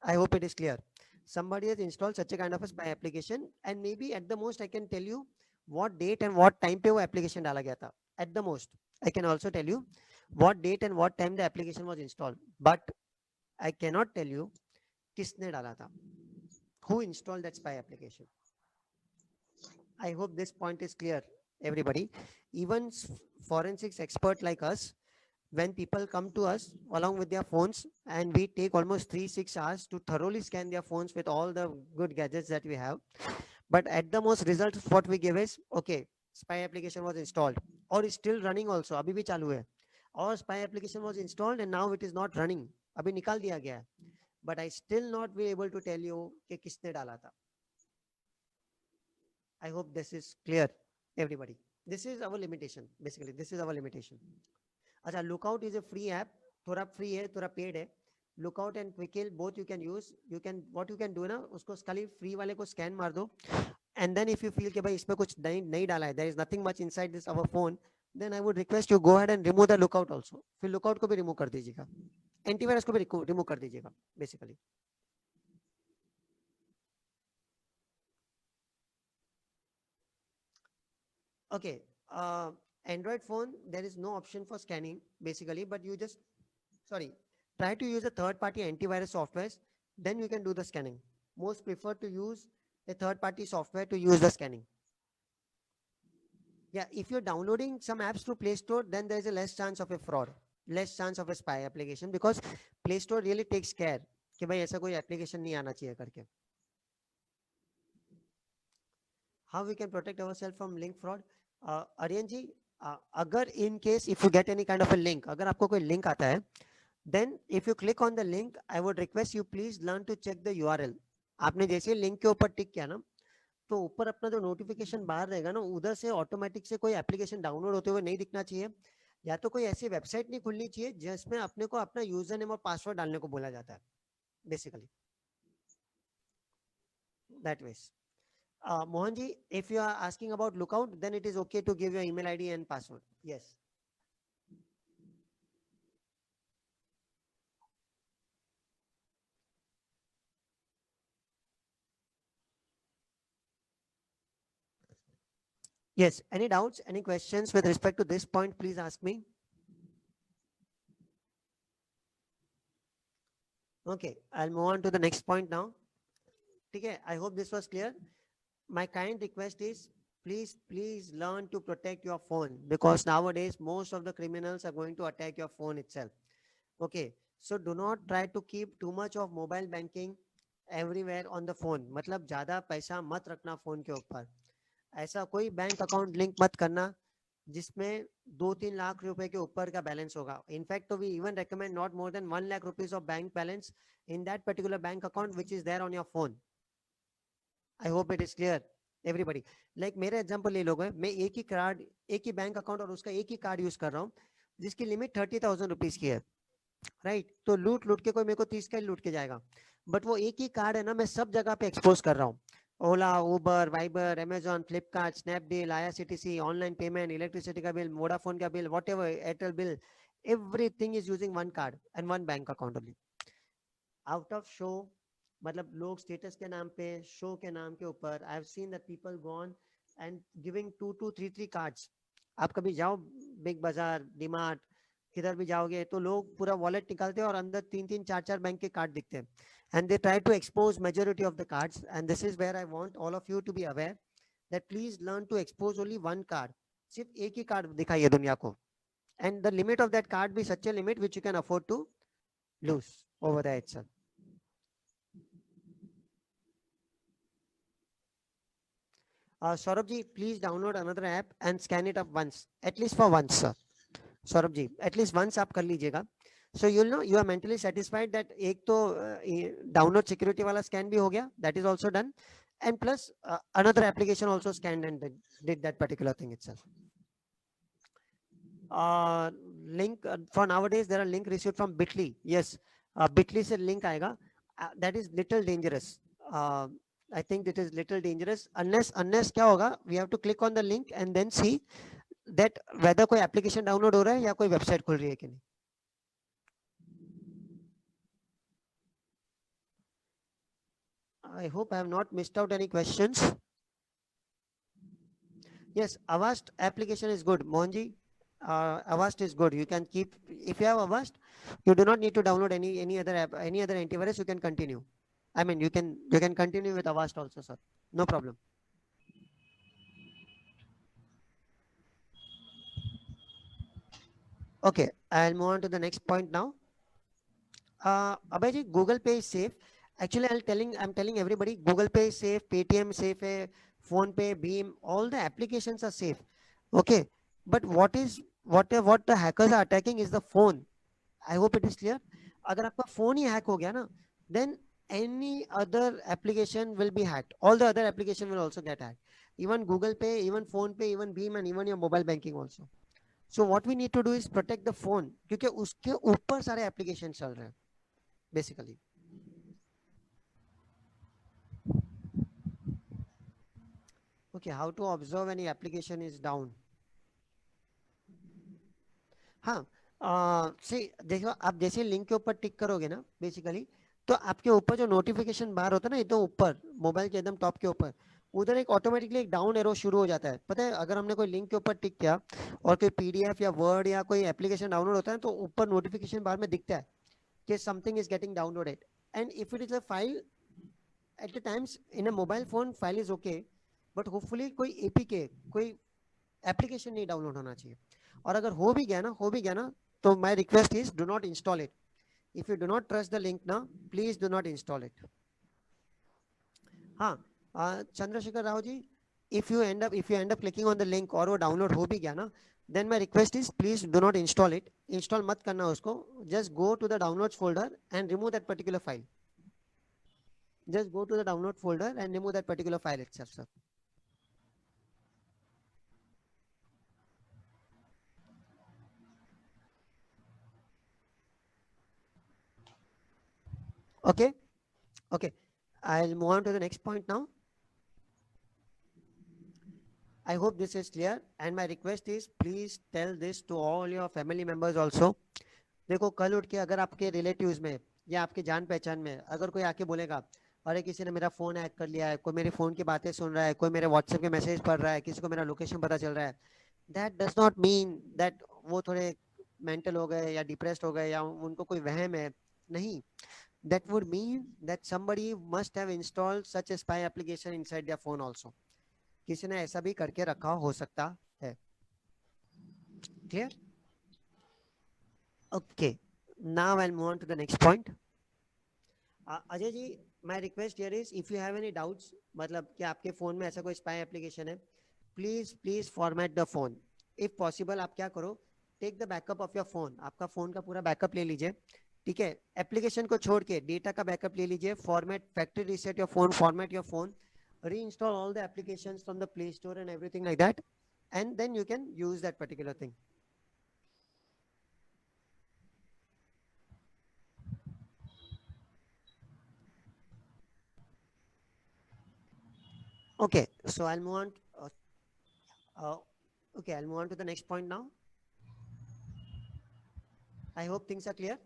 आई hope it is clear. somebody has installed such a kind of a spy application, and maybe at the most I can tell you what date and what time पे वो application डाला गया था. At the most I can also tell you what date and what time the application was installed, but I cannot tell you किसने डाला था, who installed that spy application. I hope this point is clear, everybody. Even forensics expert like us, when people come to us along with their phones, and we take almost 3-6 hours to thoroughly scan their phones with all the good gadgets that we have, but at the most result what we give is, okay, spy application was installed or is still running also, abhi bhi chalu hai, or spy application was installed and now it is not running, abhi nikal diya gaya hai, but I still not be able to tell you कि किसने डाला था. I hope this is clear, everybody. This is our limitation. Basically, this is our limitation. अच्छा, Lookout is a free app. थोड़ा free है, थोड़ा paid है. Lookout and Quickhill both you can use. You can, what you can do ना, उसको खाली free वाले को scan मार दो. And then if you feel कि भाई इसमें कुछ नहीं डाला है, there is nothing much inside this our phone, then I would request you go ahead and remove the Lookout also. फिर Lookout को भी remove कर दीजिएगा. Antivirus को भी remove कर दीजिएगा, basically. Okay, Android phone, there is no option for scanning basically, but you just, try to use a third-party antivirus softwares, then you can do the scanning. Most prefer to use a third-party software to use the scanning. Yeah, if you're downloading some apps through Play Store, then there's a less chance of a fraud, less chance of a spy application, because Play Store really takes care कि भाई ऐसा कोई application नहीं आना चाहिए करके. How we can protect ourselves from link fraud? Aryan ji, अगर in case if you get any kind of a link, अगर आपको कोई link आता है, then if you click on the link, I would request you please learn to check the URL. आपने जैसे link के ऊपर टिक किया ना, तो ऊपर अपना जो नोटिफिकेशन बाहर रहेगा ना, उधर से ऑटोमेटिक से कोई एप्लीकेशन डाउनलोड होते हुए नहीं दिखना चाहिए, या तो कोई ऐसी वेबसाइट नहीं खुलनी चाहिए जिसमें अपने को अपना यूजर नेम और पासवर्ड डालने को बोला जाता है, basically that ways. Mohanji, if you are asking about Lookout, then it is okay to give your email ID and password. Yes. Yes. Any doubts, any questions with respect to this point, please ask me. Okay, I'll move on to the next point now. Okay, I hope this was clear. My kind request is, please learn to protect your phone, because nowadays most of the criminals are going to attack your phone itself. Okay, so do not try to keep too much of mobile banking everywhere on the phone. मतलब ज़्यादा पैसा मत रखना phone के ऊपर. ऐसा कोई bank account link मत करना जिसमें 2-3 लाख रुपए के ऊपर का बैलेंस होगा. इनफैक्ट तो we even recommend not more than 1 lakh rupees of bank balance in that particular bank account which is there on your phone. I hope it is clear, everybody. Like मेरा एग्जांपल ले लोगे, मैं एक ही bank account और उसका एक ही card use कर रहा हूँ जिसकी लिमिट 30,000 रुपीज की है, राइट. तो लूट के कोई मेरे को 30 का ही लूट के जाएगा, बट वो एक ही कार्ड है ना, मैं सब जगह पे एक्सपोज कर रहा हूँ. Ola, Uber, Viber, Amazon, Flipkart, Snapdeal, IRCTC, online payment, electricity का बिल, वोडाफोन का bill, whatever, Airtel bill, everything is using one card and one bank account only. Out of show मतलब लोग स्टेटस के नाम पे, शो के नाम के ऊपर, I have seen that people gone and giving 2 2 3 3 cards. आप कभी जाओ बिग बाजार, डीमार्ट, किधर भी जाओगे तो लोग पूरा वॉलेट निकालते हैं और अंदर 3 3 4 4 बैंक के कार्ड दिखते हैं. And they try to expose majority of the cards, and this is where I want all of you to be aware that please learn to expose only one card. सिर्फ एक ही card दिखाइए दुनिया को, and the limit of that card be such a limit which you can afford to lose over there itself. Saurabh ji, please download another app and scan it up once, at least for once, sir. Saurabh ji, at least once आप कर लीजिएगा. So you'll know you are mentally satisfied that एक तो download security वाला scan भी हो गया, that is also done, and plus another application also scanned and did that particular thing itself. Link for nowadays there are link received from Bitly. Yes, Bitly से link आएगा. That is little dangerous. I think it is little dangerous unless क्या होगा, we have to click on the link and then see that whether कोई application download हो रहा है या कोई website खुल रही है कि नहीं. I hope I have not missed out any questions. Yes, Avast application is good. Mohanji, Avast is good. You can keep, if you have Avast, you do not need to download any other app, any other antivirus. You can continue. I mean, you can continue with Avast also, sir. No problem. Okay, I'll move on to the next point now. Abhijit, Google Pay is safe. Actually, I'm telling everybody, Google Pay is safe, Paytm is safe, Phone Pay, Beam, all the applications are safe. Okay, but what the hackers are attacking is the phone. I hope it is clear. अगर आपका phone ही hack हो गया ना, then any other application will be hacked. All the other application will also get hacked. Even Google Pay, even Phone Pay, even Beam, and even your mobile banking also. So what we need to do is protect the phone, क्योंकि उसके ऊपर सारे applications चल रहे हैं, basically. Okay, how to observe any application is down. हाँ, see, देखो आप जैसे लिंक के ऊपर टिक करोगे ना बेसिकली, तो आपके ऊपर जो नोटिफिकेशन बार होता है ना एकदम ऊपर, मोबाइल के एकदम टॉप के ऊपर, उधर एक ऑटोमेटिकली एक डाउन एरो शुरू हो जाता है. पता है, अगर हमने कोई लिंक के ऊपर टिक किया और कोई पीडीएफ या वर्ड या कोई एप्लीकेशन डाउनलोड होता है तो ऊपर नोटिफिकेशन बार में दिखता है कि something is getting downloaded. And if it is a file, at the times in a mobile phone file is okay, but hopefully कोई एपीके, कोई एप्लीकेशन नहीं डाउनलोड होना चाहिए. और अगर हो भी गया ना, तो my request is do not install it. If you do not trust the link ना, please do not install it. हाँ, Chandrashekhar Rao ji, if you end up clicking on the link और वो डाउनलोड हो भी गया ना, then my request is please do not install it. Install मत करना उसको. just go to the downloads folder and remove that particular file. Just go to the download folder and remove that particular file itself, sir. Okay, okay, I'll move on to the next point now. I hope this is clear, and my request is please tell this to all your family members also. देखो, कल उठ के अगर आपके relatives में या आपके जान पहचान में अगर कोई आके बोलेगा अरे किसी ने मेरा फोन हैक कर लिया है, कोई मेरे फोन की बातें सुन रहा है, कोई मेरे व्हाट्सएप के मैसेज पढ़ रहा है, किसी को मेरा लोकेशन पता चल रहा है, that does not mean that वो थोड़े मेंटल हो गए या डिप्रेस्ड हो गए या उनको कोई वहम है. नहीं, that would mean that somebody must have installed such a spy application inside their phone also. किसी ने ऐसा भी करके रखा हो सकता है. Clear? Okay. Now I'll move on to the next point. Ajay ji, my request here is if you have any doubts, मतलब कि आपके फोन में ऐसा कोई spy application है, please format the phone. If possible, आप क्या करो, take the backup of your phone. आपका फोन का पूरा बैकअप ले लीजिए, ठीक है. एप्लीकेशन को छोड़ के डेटा का बैकअप ले लीजिए. Format, factory reset your phone, format your phone, reinstall all the applications from the Play Store and everything like that, and then you can use that particular thing. Okay, so I'll move on. Okay, I'll move on to the next point now. I hope things are clear.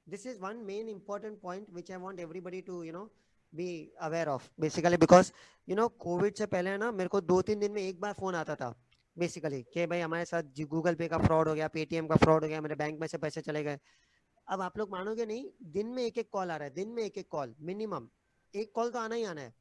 This is one main important point which I want everybody to, be aware of basically because you know Covid से पहले ना मेरे को 2-3 दिन में एक बार phone आता था बेसिकली कि भाई हमारे साथ गूगल पे का फ्रॉड हो गया, पेटीएम का फ्रॉड हो गया, मेरे बैंक में से पैसे चले गए। अब आप लोग मानोगे नहीं, दिन में एक एक कॉल आ रहा है, दिन में एक एक कॉल, मिनिमम एक कॉल तो आना ही आना है।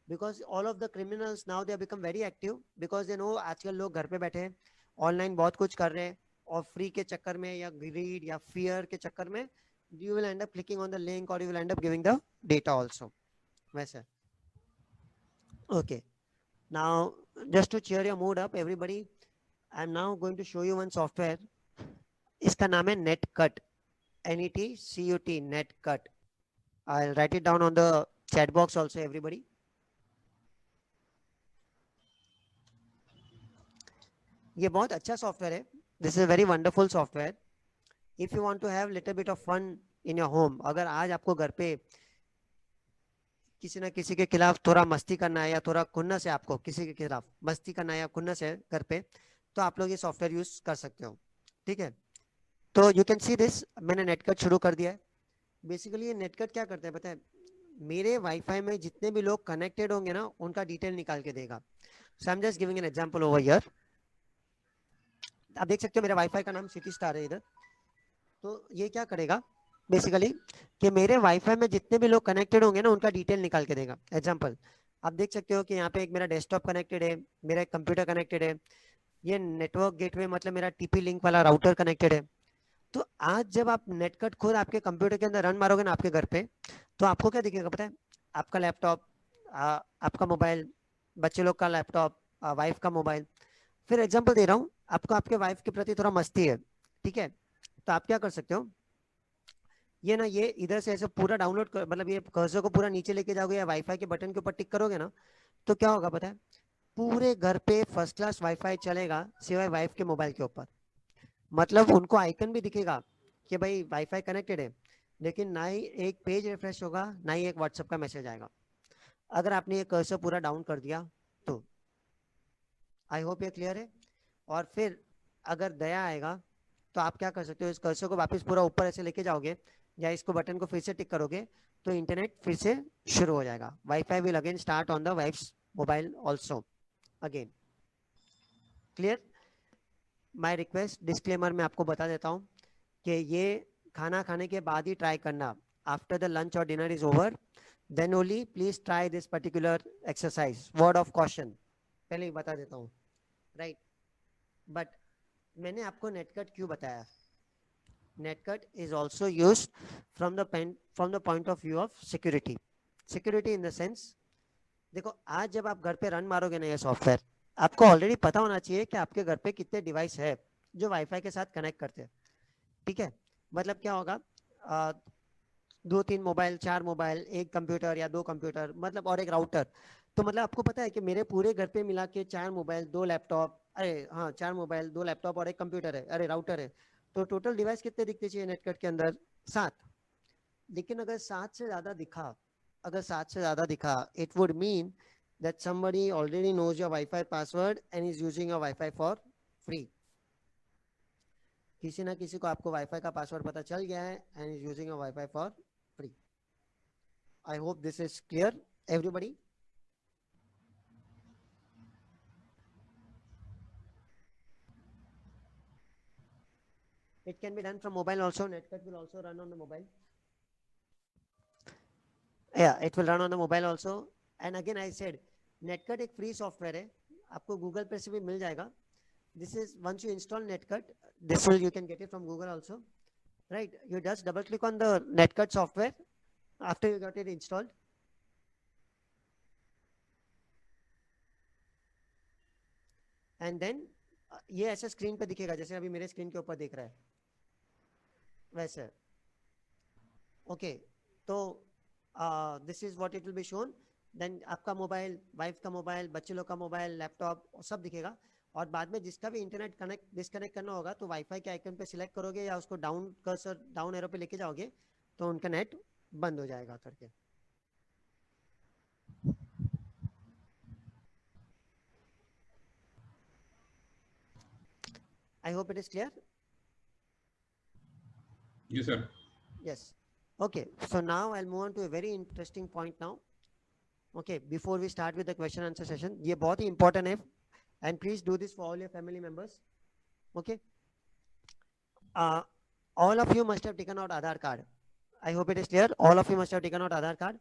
Because all of the criminals now they become very active because they know आजकल लोग घर पे बैठे हैं, ऑनलाइन बहुत कुछ कर रहे हैं, और फ्री के चक्कर में या ग्रीड या फियर के चक्कर में you will end up clicking on the link or you will end up giving the data also वैसे। okay, now just to cheer your mood up everybody, I'm now going to show you one software। इसका नाम है NetCut, NETCUT, NetCut। I'll write it down on the chat box also everybody। ये बहुत अच्छा software है, this is very wonderful software if you want to have little bit of fun in your home. अगर आज आपको घर पे किसी ना किसी के खिलाफ थोड़ा मस्ती करना है या थोड़ा खुन्नस है, आपको किसी के खिलाफ मस्ती करना है या खुन्नस है घर पे, तो आप लोग ये सॉफ्टवेयर यूज कर सकते हो। ठीक है, तो यू कैन सी दिस, मैंने नेटकट शुरू कर दिया है। बेसिकली ये नेटकट क्या करता है पता है, मेरे वाईफाई में जितने भी लोग कनेक्टेड होंगे ना उनका डिटेल निकाल के देगा। So I am just giving an example over here. आप देख सकते हो मेरा वाईफाई का नाम सिटी स्टार है इधर। तो ये क्या करेगा बेसिकली कि मेरे वाईफाई में जितने भी लोग कनेक्टेड होंगे ना उनका डिटेल निकाल के देगा। एग्जांपल आप देख सकते हो कि यहाँ पे एक मेरा डेस्कटॉप कनेक्टेड है, मेरा एक कंप्यूटर कनेक्टेड है, ये नेटवर्क गेटवे मतलब मेरा टीपी लिंक वाला राउटर कनेक्टेड है। तो आज जब आप नेटकट खुद आपके कंप्यूटर के अंदर रन मारोगे ना आपके घर पे, तो आपको क्या दिखेगा पता है, आपका लैपटॉप, आपका मोबाइल, बच्चे लोग का लैपटॉप, वाइफ का मोबाइल। फिर एग्जांपल दे रहा हूँ आपको, आपके वाइफ के प्रति थोड़ा मस्ती है, ठीक है, तो आप क्या कर सकते हो, ये ना ये इधर से ऐसे पूरा डाउनलोड कर, मतलब ये कर्सर को पूरा नीचे लेके जाओगे या वाईफाई के बटन के ऊपर टिक करोगे ना, तो क्या होगा पता है, पूरे घर पे फर्स्ट क्लास वाईफाई चलेगा सिवाय वाइफ के मोबाइल के ऊपर। मतलब उनको आइकन भी दिखेगा कि भाई वाईफाई कनेक्टेड है, लेकिन ना ही एक पेज रिफ्रेश होगा ना ही एक व्हाट्सएप का मैसेज आएगा। अगर आपने ये कर्सर पूरा डाउन कर दिया तो आई होप ये क्लियर है। और फिर अगर दया आएगा तो आप क्या कर सकते हो, इस कर्सर को वापस पूरा ऊपर ऐसे लेके जाओगे या इसको बटन को फिर से टिक करोगे तो इंटरनेट फिर से शुरू हो जाएगा। WiFi will again start on the wife's mobile also again. Clear? My request disclaimer में आपको बता देता हूँ कि ये खाना खाने के बाद ही ट्राई करना, आफ्टर द लंच और dinner is over then only please try this particular exercise, word of caution पहले ही बता देता हूँ, राइट। बट मैंने आपको नेटकट क्यों बताया, netcut is also used from the point of view of security। security in the sense, देखो आज जब आप घर पे रन मारोगे ना ये सॉफ्टवेयर, आपको ऑलरेडी पता होना चाहिए कि आपके घर पे कितने डिवाइस है जो वाईफाई के साथ कनेक्ट करते हैं। ठीक है, मतलब क्या होगा, 2-3 मोबाइल, 4 मोबाइल, एक कंप्यूटर या 2 कंप्यूटर, मतलब और एक राउटर। तो मतलब आपको पता है कि मेरे पूरे घर पे मिला के 4 मोबाइल, 2 लैपटॉप, अरे हाँ 4 मोबाइल, 2 लैपटॉप और एक कंप्यूटर है, अरे राउटर है। तो टोटल डिवाइस कितने दिखते चाहिए नेटकट के अंदर? 7। लेकिन अगर 7 से ज्यादा दिखा, अगर 7 से ज्यादा दिखा, it would mean that somebody already knows your Wi-Fi password and is using your Wi-Fi for free। किसी ना किसी को आपको वाईफाई का पासवर्ड पता चल गया है and is using your Wi-Fi for free। I hope this is clear everybody। It can be done from mobile also, netcut will also run on the mobile। yeah, it will run on the mobile also। and again I said netcut एक free software है, आपको Google पे से भी मिल जाएगा। this is once you install netcut, this will you can get it from Google also, right? You just double click on the netcut software after you got it installed, and then ये ऐसे screen पे दिखेगा जैसे अभी मेरे screen के ऊपर दिख रहा है वैसे। ओके, तो this is what it will be shown. Then आपका मोबाइल, वाइफ का मोबाइल, बच्चे लोग का मोबाइल, लैपटॉप सब दिखेगा। और बाद में जिसका भी इंटरनेट कनेक्ट डिस्कनेक्ट करना होगा तो वाईफाई के आइकन पे सिलेक्ट करोगे या उसको डाउन कर्सर डाउन एरो पे लेके जाओगे तो उनका नेट बंद हो जाएगा करके। आई hope it is clear. Yes, sir. Yes. Okay. So now I'll move on to a very interesting point now. Okay, before we start with the question answer session, ये बहुत ही important है, and please do this for all your family members. Okay, uh, all of you must have taken out Aadhaar card. I hope it is clear. All of you must have taken out Aadhaar card.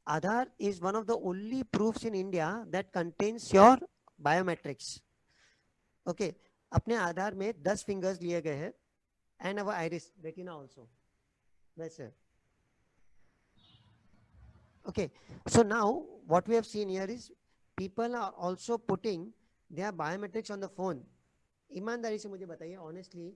Aadhaar is one of the only proofs in India that contains your biometrics. Okay, अपने आधार में 10 fingers लिए गए हैं and our iris retina also. वैसे. Okay, so now what we have seen here is people are also putting their biometrics on the phone. ईमानदारी से मुझे बताइए honestly,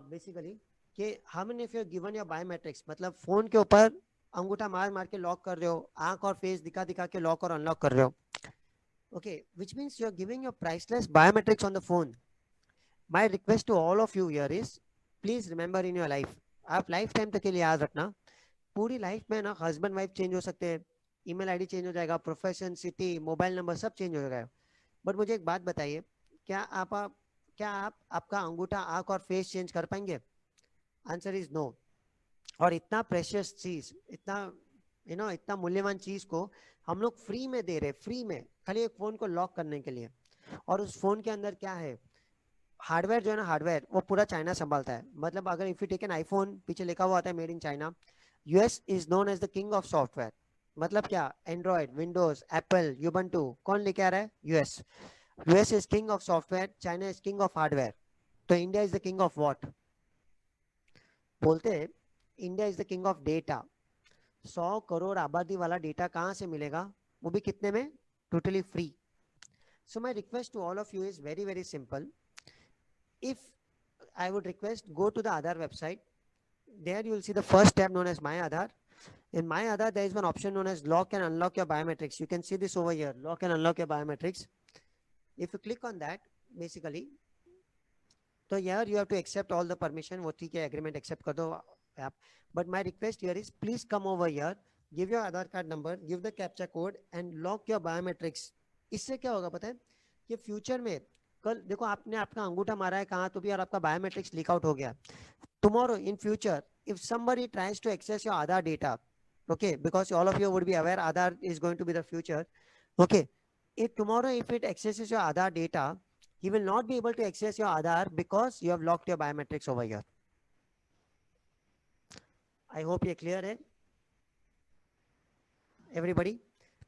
basically कि how many of you have given your biometrics, मतलब phone के ऊपर अंगूठा मार मार के लॉक कर रहे हो, आंख और फेस दिखा दिखा के लॉक और अनलॉक कर रहे हो. Okay, which means you are giving your priceless biometrics on the phone. My request to all of you here is please remember in your life, आप लाइफ टाइम तक के लिए याद रखना, पूरी लाइफ में ना हस्बैंड वाइफ चेंज हो सकते हैं, ईमेल आईडी चेंज हो जाएगा, प्रोफेशन, सिटी, मोबाइल नंबर सब चेंज हो जाएगा, बट मुझे एक बात बताइए, क्या आप आपका अंगूठा, आंख और फेस चेंज कर पाएंगे? Answer is no. और इतना प्रेशियस चीज, इतना मूल्यवान चीज को हम लोग फ्री में दे रहे, फ्री में, खाली एक फोन को लॉक करने के लिए. और उस फोन के अंदर क्या है, हार्डवेयर जो है ना, हार्डवेयर वो पूरा चाइना संभालता है. मतलब अगर if you take an iPhone, पीछे लिखा हुआ आता है made in China. US is known as the king of software. मतलब क्या, एंड्रॉइड, विंडोज, एप्पल, यूबंटू, कौन लेके आ रहा है? US. US is king of software, China is king of hardware. तो India is the king of what? बोलते हैं India is the king of data. 100 crore आबादी वाला डेटा कहाँ से मिलेगा, वो भी कितने में? Totally free. So my request to all of you is very very simple. If I would request, go to the Aadhaar website. There you will see the first tab known as My Aadhaar. In My Aadhaar, there is one option known as lock and unlock your biometrics. You can see this over here, lock and unlock your biometrics. If you click on that, basically, so here you have to accept all the permission. वो ठीक है, agreement accept कर दो आप. But my request here is please come over here, give your Aadhaar card number, give the captcha code and lock your biometrics. इससे क्या होगा पता है कि फ्यूचर में, कल देखो आपने आपका अंगूठा मारा है कहाँ तो भी और आपका बायोमेट्रिक्स लीक आउट हो गया. Tomorrow in future, if somebody tries to access your Aadhaar data, okay, because all of you would be aware Aadhaar is going to be the future, okay, if tomorrow if it accesses your Aadhaar data, he will not be able to access your Aadhaar because you have locked your biometrics over here. I hope ये clear है everybody.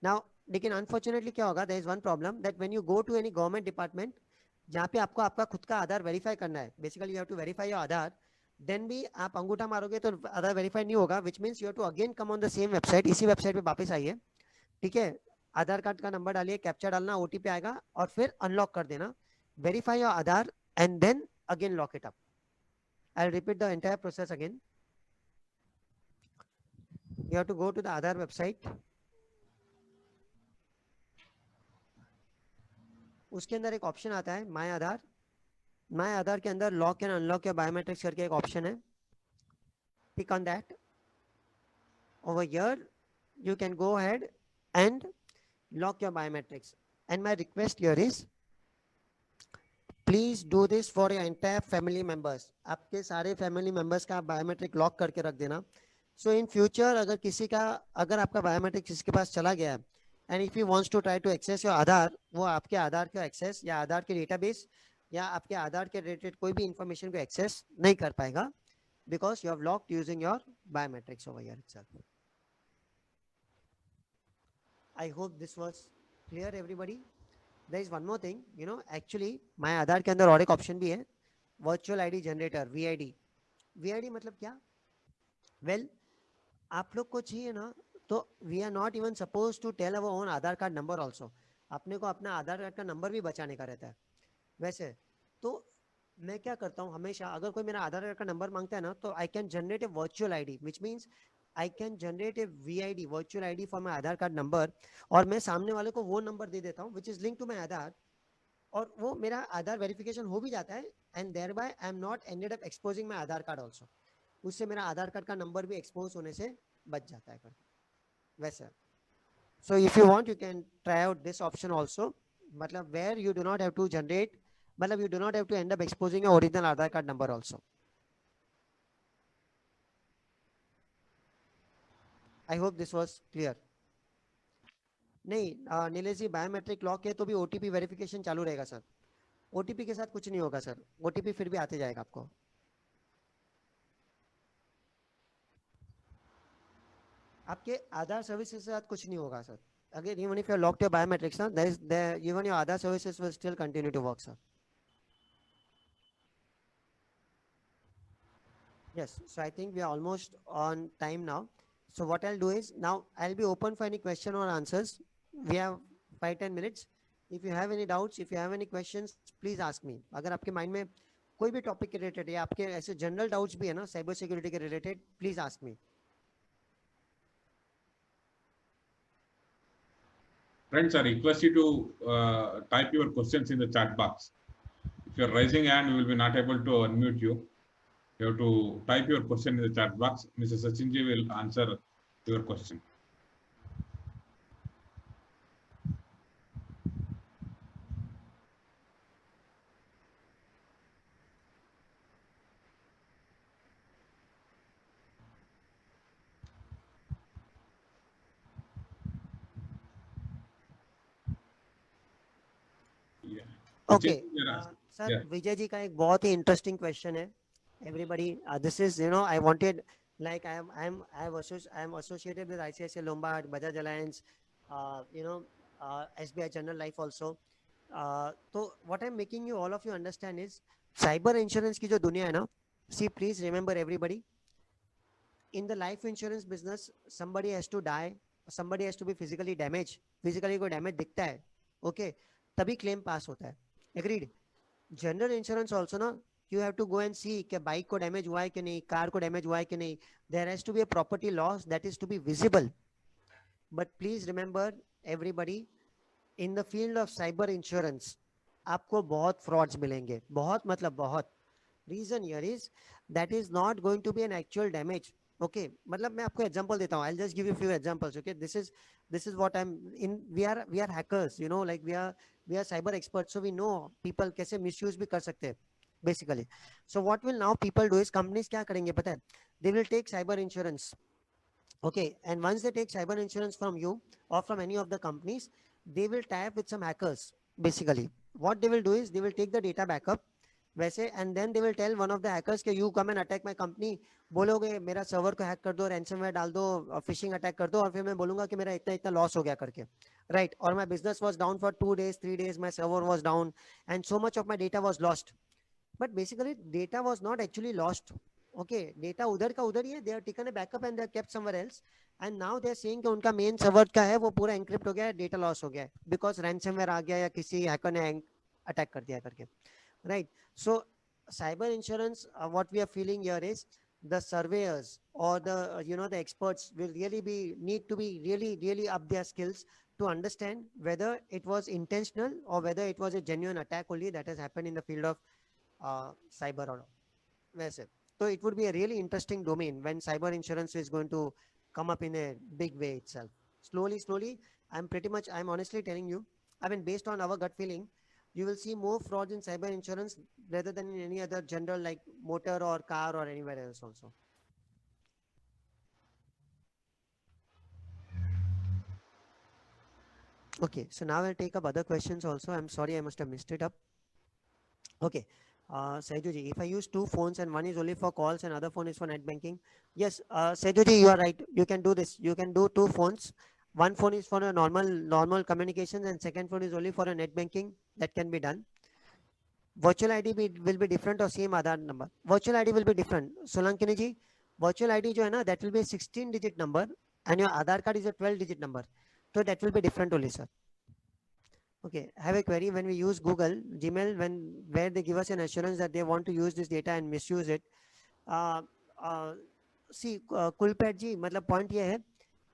Now लेकिन unfortunately क्या होगा, there is one problem that when you go to any government department, जहाँ पे आपको आपका खुद का आधार वेरीफाई करना है, basically you have to verify your Aadhaar, then भी आप अंगूठा मारोगे तो आधार वेरीफाई नहीं होगा, which means you have to again come on the same website. इसी वेबसाइट पे वापस आइए, ठीक है, आधार कार्ड का नंबर डालिए, कैप्चा डालना, ओटीपी आएगा और फिर अनलॉक कर देना, verify your Aadhaar and then again lock it up. I will repeat the entire process again. You have to go to the Aadhaar website. उसके अंदर एक ऑप्शन आता है माय आधार. माय आधार के अंदर लॉक एंड अनलॉक या बायोमेट्रिक्स करके एक ऑप्शन है. Click on that. Over here, you can go ahead and lock your biometrics. And my request here is, please do this for your entire family members. आपके सारे family members का biometric lock करके रख देना. So in future, अगर आपका biometric किसी के पास चला गया है, and if he wants to try to access your आधार, वो आपके आधार का access या आधार के database या आपके आधार के related कोई भी information को access नहीं कर पाएगा, because you have locked using your biometrics over here itself. I hope this was clear everybody. There is one more thing, actually my आधार के अंदर और एक ऑप्शन भी है, virtual ID generator, VID. VID मतलब क्या? वेल, आप लोग को चाहिए ना, तो we are not even suppose to tell our own Aadhaar card number also. अपने को अपना आधार कार्ड का नंबर भी बचाने का रहता है. वैसे तो मैं क्या करता हूँ, हमेशा अगर कोई मेरा आधार कार्ड का नंबर मांगता है ना, तो I can generate a virtual ID, which means I can generate a VID, virtual ID for my Aadhaar card number, और मैं सामने वाले को वो नंबर दे देता हूँ which is link to my Aadhaar, और वो मेरा आधार वेरिफिकेशन हो भी जाता है, and thereby I am not ended up exposing my Aadhaar card also. उससे मेरा आधार कार्ड का नंबर भी एक्सपोज होने से बच जाता है करके वैसे. So if you want you can try out this option also, मतलब where you do not have to generate, मतलब you do not have to end up exposing your original Aadhaar card number also. I hope this was clear. नहीं नीलेश जी, biometric lock है तो भी OTP verification चालू रहेगा sir. OTP के साथ कुछ नहीं होगा सर, ओटीपी फिर भी आते जाएगा आपको। आपके आधार सर्विसेज के साथ कुछ नहीं होगा सर। अगर even if you locked your biometrics ना, there is there even your other services will still continue to work sir. Yes, so I think we are almost on time now. So what I'll do is now I'll be open for any question or answers. We have 5-10 minutes. If you have any doubts, if you have any questions, please ask me. अगर आपके mind में कोई भी topic के related या आपके ऐसे general doubts भी है ना साइबर सिक्योरिटी के related, please ask me. Friends, I request you to type your questions in the chat box. If you're raising hand, we will be not able to unmute you. You have to type your question in the chat box. Mr. Sachinji will answer your question. Yeah. Okay Sachinji, you're asking. Sir, Yeah. Vijay ji का एक बहुत ही interesting question है। Everybody this is I wanted like I am associated with ICICI Lombard, Bajaj Alliance, SBI General Life also. तो what I'm making you all of you understand is cyber insurance की जो दुनिया है ना, see please remember everybody, in the life insurance business somebody has to die, somebody has to be physically damaged, physically कोई damage दिखता है, okay, तभी claim pass होता है। एग्रीड। जनरल इंश्योरेंस ऑल्सो ना, you have to go and see कि bike को damage हुआ है कि नहीं, कार को डैमेज हुआ है कि नहीं, there has to be a property loss that is to be visible. But please remember everybody, in the field of cyber insurance आपको बहुत फ्रॉड्स मिलेंगे, बहुत मतलब बहुत। Reason here is that is not going to be an actual damage. Okay, मतलब मैं आपको example देता हूँ, I just give you few examples. Okay, this is what I am in, we are hackers, you know, like we are cyber experts, so we know people कैसे misuse भी कर सकते हैं basically. So what will now people do is, companies क्या करेंगे पता है, they will take cyber insurance. Okay, and once they take cyber insurance from you or from any of the companies, they will tie up with some hackers. Basically, what they will do is they will take the data backup, वैसे, and then they will tell one of the hackers कि you come and attack my company, बोलोगे मेरा server को hack कर दो, ransomware डाल दो, phishing attack कर दो, और फिर मैं बोलूंगा कि मेरा इतना इतना लॉस हो गया करके, राइट, और my business was down for 2 days 3 days, my server was down and so much of my data was lost. But basically data was not actually lost. Okay, data उधर का उधर ही है, they are taken a backup and they are kept somewhere else, and now they are saying कि उनका main server का है वो पूरा एनक्रिप्ट हो गया है, डेटा लॉस हो गया है, बिकॉज रैंसमवेयर आ गया या किसी हैकर ने अटैक कर दिया करके, right. So cyber insurance, what we are feeling here is the surveyors or the the experts will really be need to be really up their skills to understand whether it was intentional or whether it was a genuine attack only that has happened in the field of cyber or वैसे। So it would be a really interesting domain when cyber insurance is going to come up in a big way itself. Slowly, I'm honestly telling you, I mean, based on our gut feeling, you will see more frauds in cyber insurance rather than in any other general like motor or car or anywhere else also. Okay, so now I'll take up other questions also. I'm sorry, I must have missed it up. Okay. Sejuji, if I use two phones and one is only for calls and other phone is for net banking, yes, Sejuji, you are right. You can do this. You can do two phones. One phone is for a normal communication, and second phone is only for a net banking. That can be done. Virtual ID will be different or same Aadhaar number. Virtual ID will be different. Solankini ji, virtual ID जो है ना, that will be a 16-digit number, and your Aadhaar card is a 12-digit number. So that will be different only, sir. Okay, I have a query. When we use Google, Gmail, where they give us an assurance that they want to use this data and misuse it. Uh, uh, see, Kulpet ji, मतलब point ये है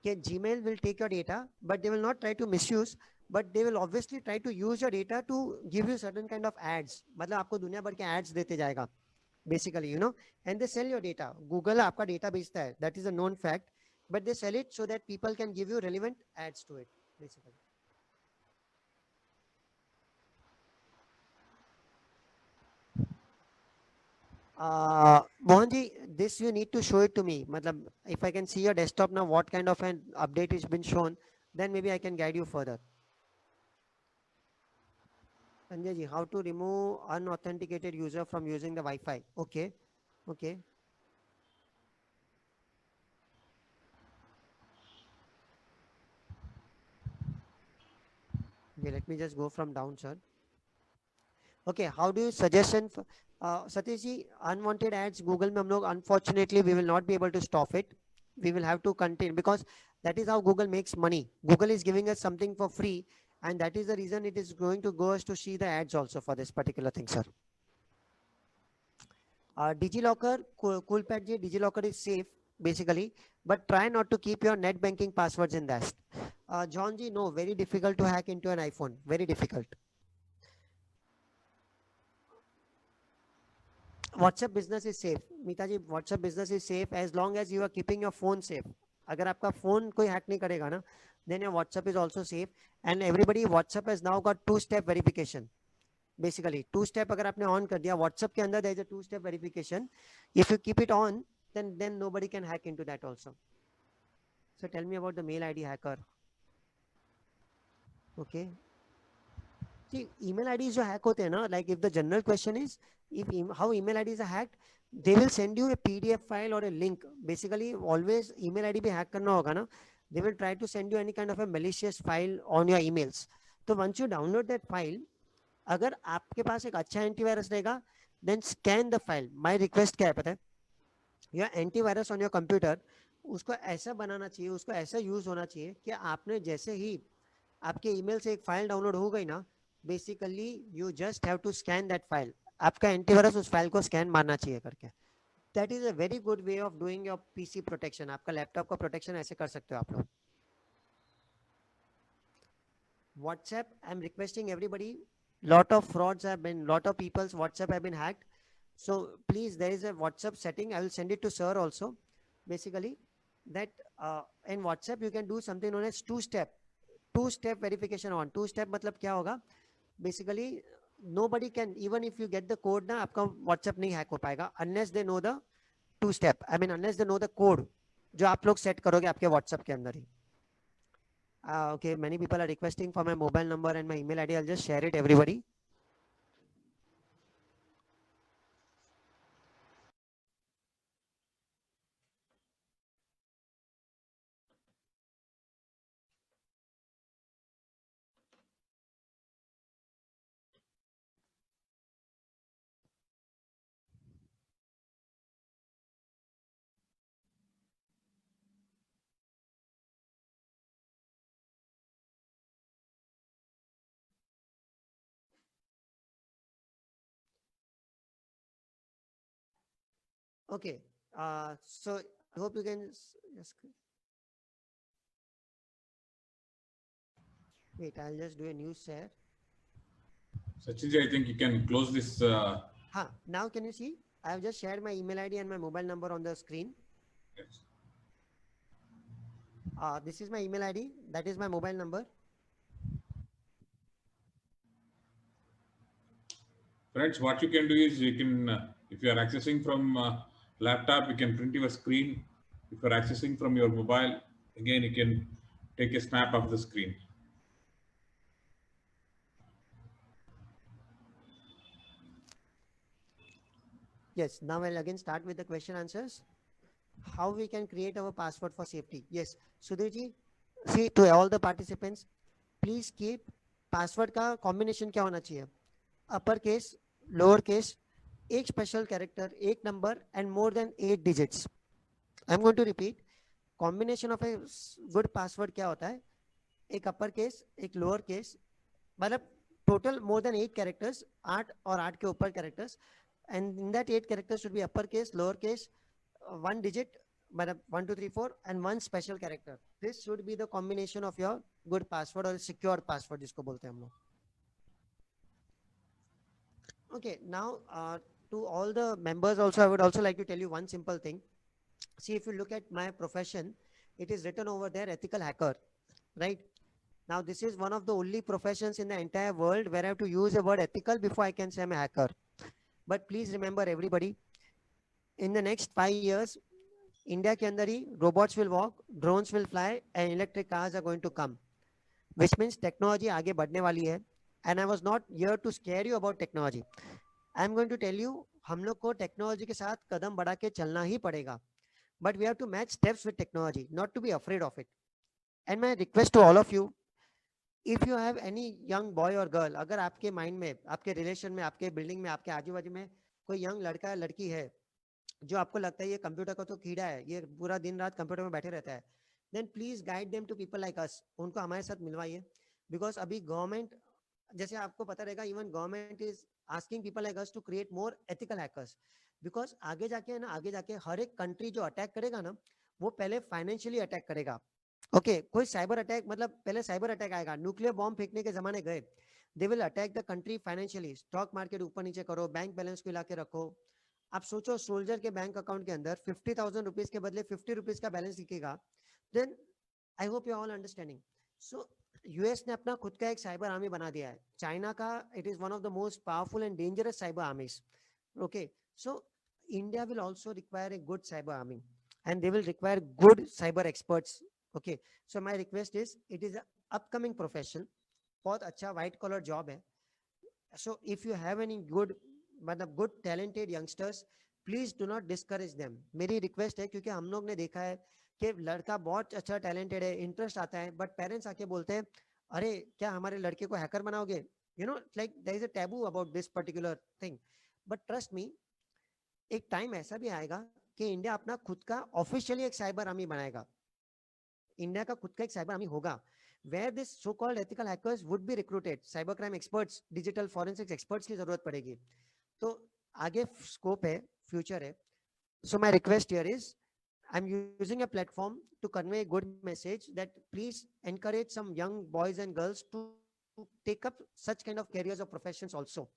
कि Gmail will take your data, but they will not try to misuse, but they will obviously try to use your data to give you certain kind of ads. मतलब आपको दुनिया भर के ads देते जाएगा, basically, and they sell your data. Google आपका data बेचता है, that is a known fact, but they sell it so that people can give you relevant ads to it, basically. Mohanji, this you need to show it to me. Matlab, if I can see your desktop now, what kind of an update has been shown, then maybe I can guide you further. Sanjay ji, how to remove unauthenticated user from using the Wi-Fi? Okay, okay. Okay, let me just go from down, sir. Okay, how do you suggestion? Satish ji, unwanted ads, Google में हम लोग unfortunately we will not be able to stop it. We will have to continue because that is how Google makes money. Google is giving us something for free, and that is the reason it is going to go us to see the ads also for this particular thing, sir. DigiLocker, Coolpad ji, DigiLocker is safe basically, but try not to keep your net banking passwords in that. John ji, no, very difficult to hack into an iPhone. Very difficult. WhatsApp business is safe. Meeta ji, WhatsApp business is safe as long as you are keeping your phone safe. अगर आपका phone कोई hack नहीं करेगा ना, then your WhatsApp is also safe. And everybody, WhatsApp has now got two-step verification. Basically, two-step अगर आपने on कर दिया, WhatsApp के अंदर there is a two-step verification. If you keep it on, then nobody can hack into that also. So tell me about the mail ID hacker. Okay. See, email IDs जो hack होते हैं ना, like if the general question is if how email IDs are hacked, they will send you a PDF file or a link. Basically, always email ID भी hack करना होगा ना, they will try to send you any kind of a malicious file on your emails. तो once you download that file, अगर आपके पास एक अच्छा antivirus रहेगा, then scan the file. My request क्या है पता है? Your antivirus on your computer, उसको ऐसा बनाना चाहिए, उसको ऐसा यूज होना चाहिए कि आपने जैसे ही आपके ईमेल से एक फाइल डाउनलोड हो गई ना, basically you just have to scan that file. आपका एंटीवायरस उस फाइल को स्कैन मारना चाहिए करके. That is a very good way of doing your PC protection. आपका लैपटॉप का प्रोटेक्शन ऐसे कर सकते हो आप लोग. WhatsApp, I'm requesting everybody. Lot of frauds have been, lot of people's WhatsApp have been hacked. So please, there is a WhatsApp setting. I will send it to sir also. Basically, that in WhatsApp you can do something known as two-step verification on. Two-step मतलब क्या होगा? Basically, nobody can, even if you get the code ना, आपका WhatsApp नहीं hack हो पाएगा unless they know the two-step. I mean, unless they know the code जो आप लोग set करोगे आपके WhatsApp के अंदर ही. Okay, many people are requesting for my mobile number and my email ID. I'll just share it, everybody. Okay, so I hope you can just wait. I'll just do a new share. Sachinji, I think you can close this. Now can you see? I have just shared my email ID and my mobile number on the screen. Yes. This is my email ID. That is my mobile number. Friends, what you can do is you can, if you are accessing from laptop, you can print your screen. If you are accessing from your mobile, again, you can take a snap of the screen. Yes, now I'll again start with the question answers. How we can create our password for safety? Yes, Sudhirji, see to all the participants, please keep password का combination क्या होना चाहिए? Upper case, lower case, एक special character, एक number and more than 8 digits. I'm going to repeat. Combination of a good password क्या होता है? एक upper case, एक lower case, मतलब total more than 8 characters, 8 और 8 के ऊपर characters, and in that 8 characters should be upper case, lower case, one digit, मतलब 1 2 3 4 and one special character. This should be the combination of your good password or secure password जिसको बोलते हैं हम लोग. Okay, now to all the members also, I would also like to tell you one simple thing. See, if you look at my profession, it is written over there, ethical hacker, right? Now, this is one of the only professions in the entire world where I have to use the word ethical before I can say I'm a hacker. But please remember, everybody, in the next 5 years, India के अंदर ही robots will walk, drones will fly, and electric cars are going to come. which means technology आगे बढ़ने वाली है. And I was not here to scare you about technology. I am going to tell you, हम लोग को technology के साथ कदम बढ़ा के चलना ही पड़ेगा. But we have to match steps with technology, not to be afraid of it. And my request to all of you, if you have any young boy or girl, अगर आपके माइंड में, आपके रिलेशन में, आपके building में, आपके आजू बाजू में कोई यंग लड़का या लड़की है जो आपको लगता है ये कंप्यूटर का तो कीड़ा है, ये पूरा दिन रात कंप्यूटर में बैठे रहता है, then please guide them to people like us. उनको हमारे साथ मिलवाइए. बिकॉज अभी गवर्नमेंट, जैसे आपको पता रहेगा, even government is asking people like us to create more ethical hackers. Because आगे जाके है ना, आगे जाके हर एक कंट्री जो अटैक करेगा ना, वो पहले फाइनेंशियली अटैक करेगा. ओके कोई साइबर अटैक, मतलब पहले साइबर अटैक आएगा, न्यूक्लियर बॉम्ब फेंकने के जमाने गए. They will attack the country financially. Stock market ऊपर नीचे करो, बैंक बैलेंस को हिला के रखो. आप सोचो, सोल्जर के बैंक अकाउंट के अंदर 50,000 रुपीज के बदले 50 रुपीज का बैलेंस दिखेगा. Then I hope you all understanding. So US ने अपना खुद का एक साइबर आर्मी बना दिया है. चाइना का, it is one of the most powerful and dangerous cyber आर्मीज. Okay, so India will also require a good cyber army and they will require good cyber experts. Okay, so my request is, it is a upcoming profession, बहुत अच्छा white collar job है. So if you have any good, मतलब good talented youngsters, please do not discourage them. मेरी request है, क्योंकि हम लोग ने देखा है कि लड़का बहुत अच्छा talented है, इंटरेस्ट आता है, बट पेरेंट्स आके बोलते हैं, अरे क्या हमारे लड़के को हैकर बनाओगे? You know, like there is a taboo about this particular thing. But trust me, एक टाइम ऐसा भी आएगा कि इंडिया अपना खुद का ऑफिशियली एक साइबर आर्मी बनाएगा. इंडिया का खुद का एक साइबर आर्मी होगा, where this so called ethical hackers would be recruited. Cyber crime experts, digital forensics experts की जरूरत पड़ेगी. तो आगे स्कोप है, फ्यूचर है. So my request here is, I am using a platform to convey a good message that please encourage some young boys and girls to take up such kind of careers or professions also.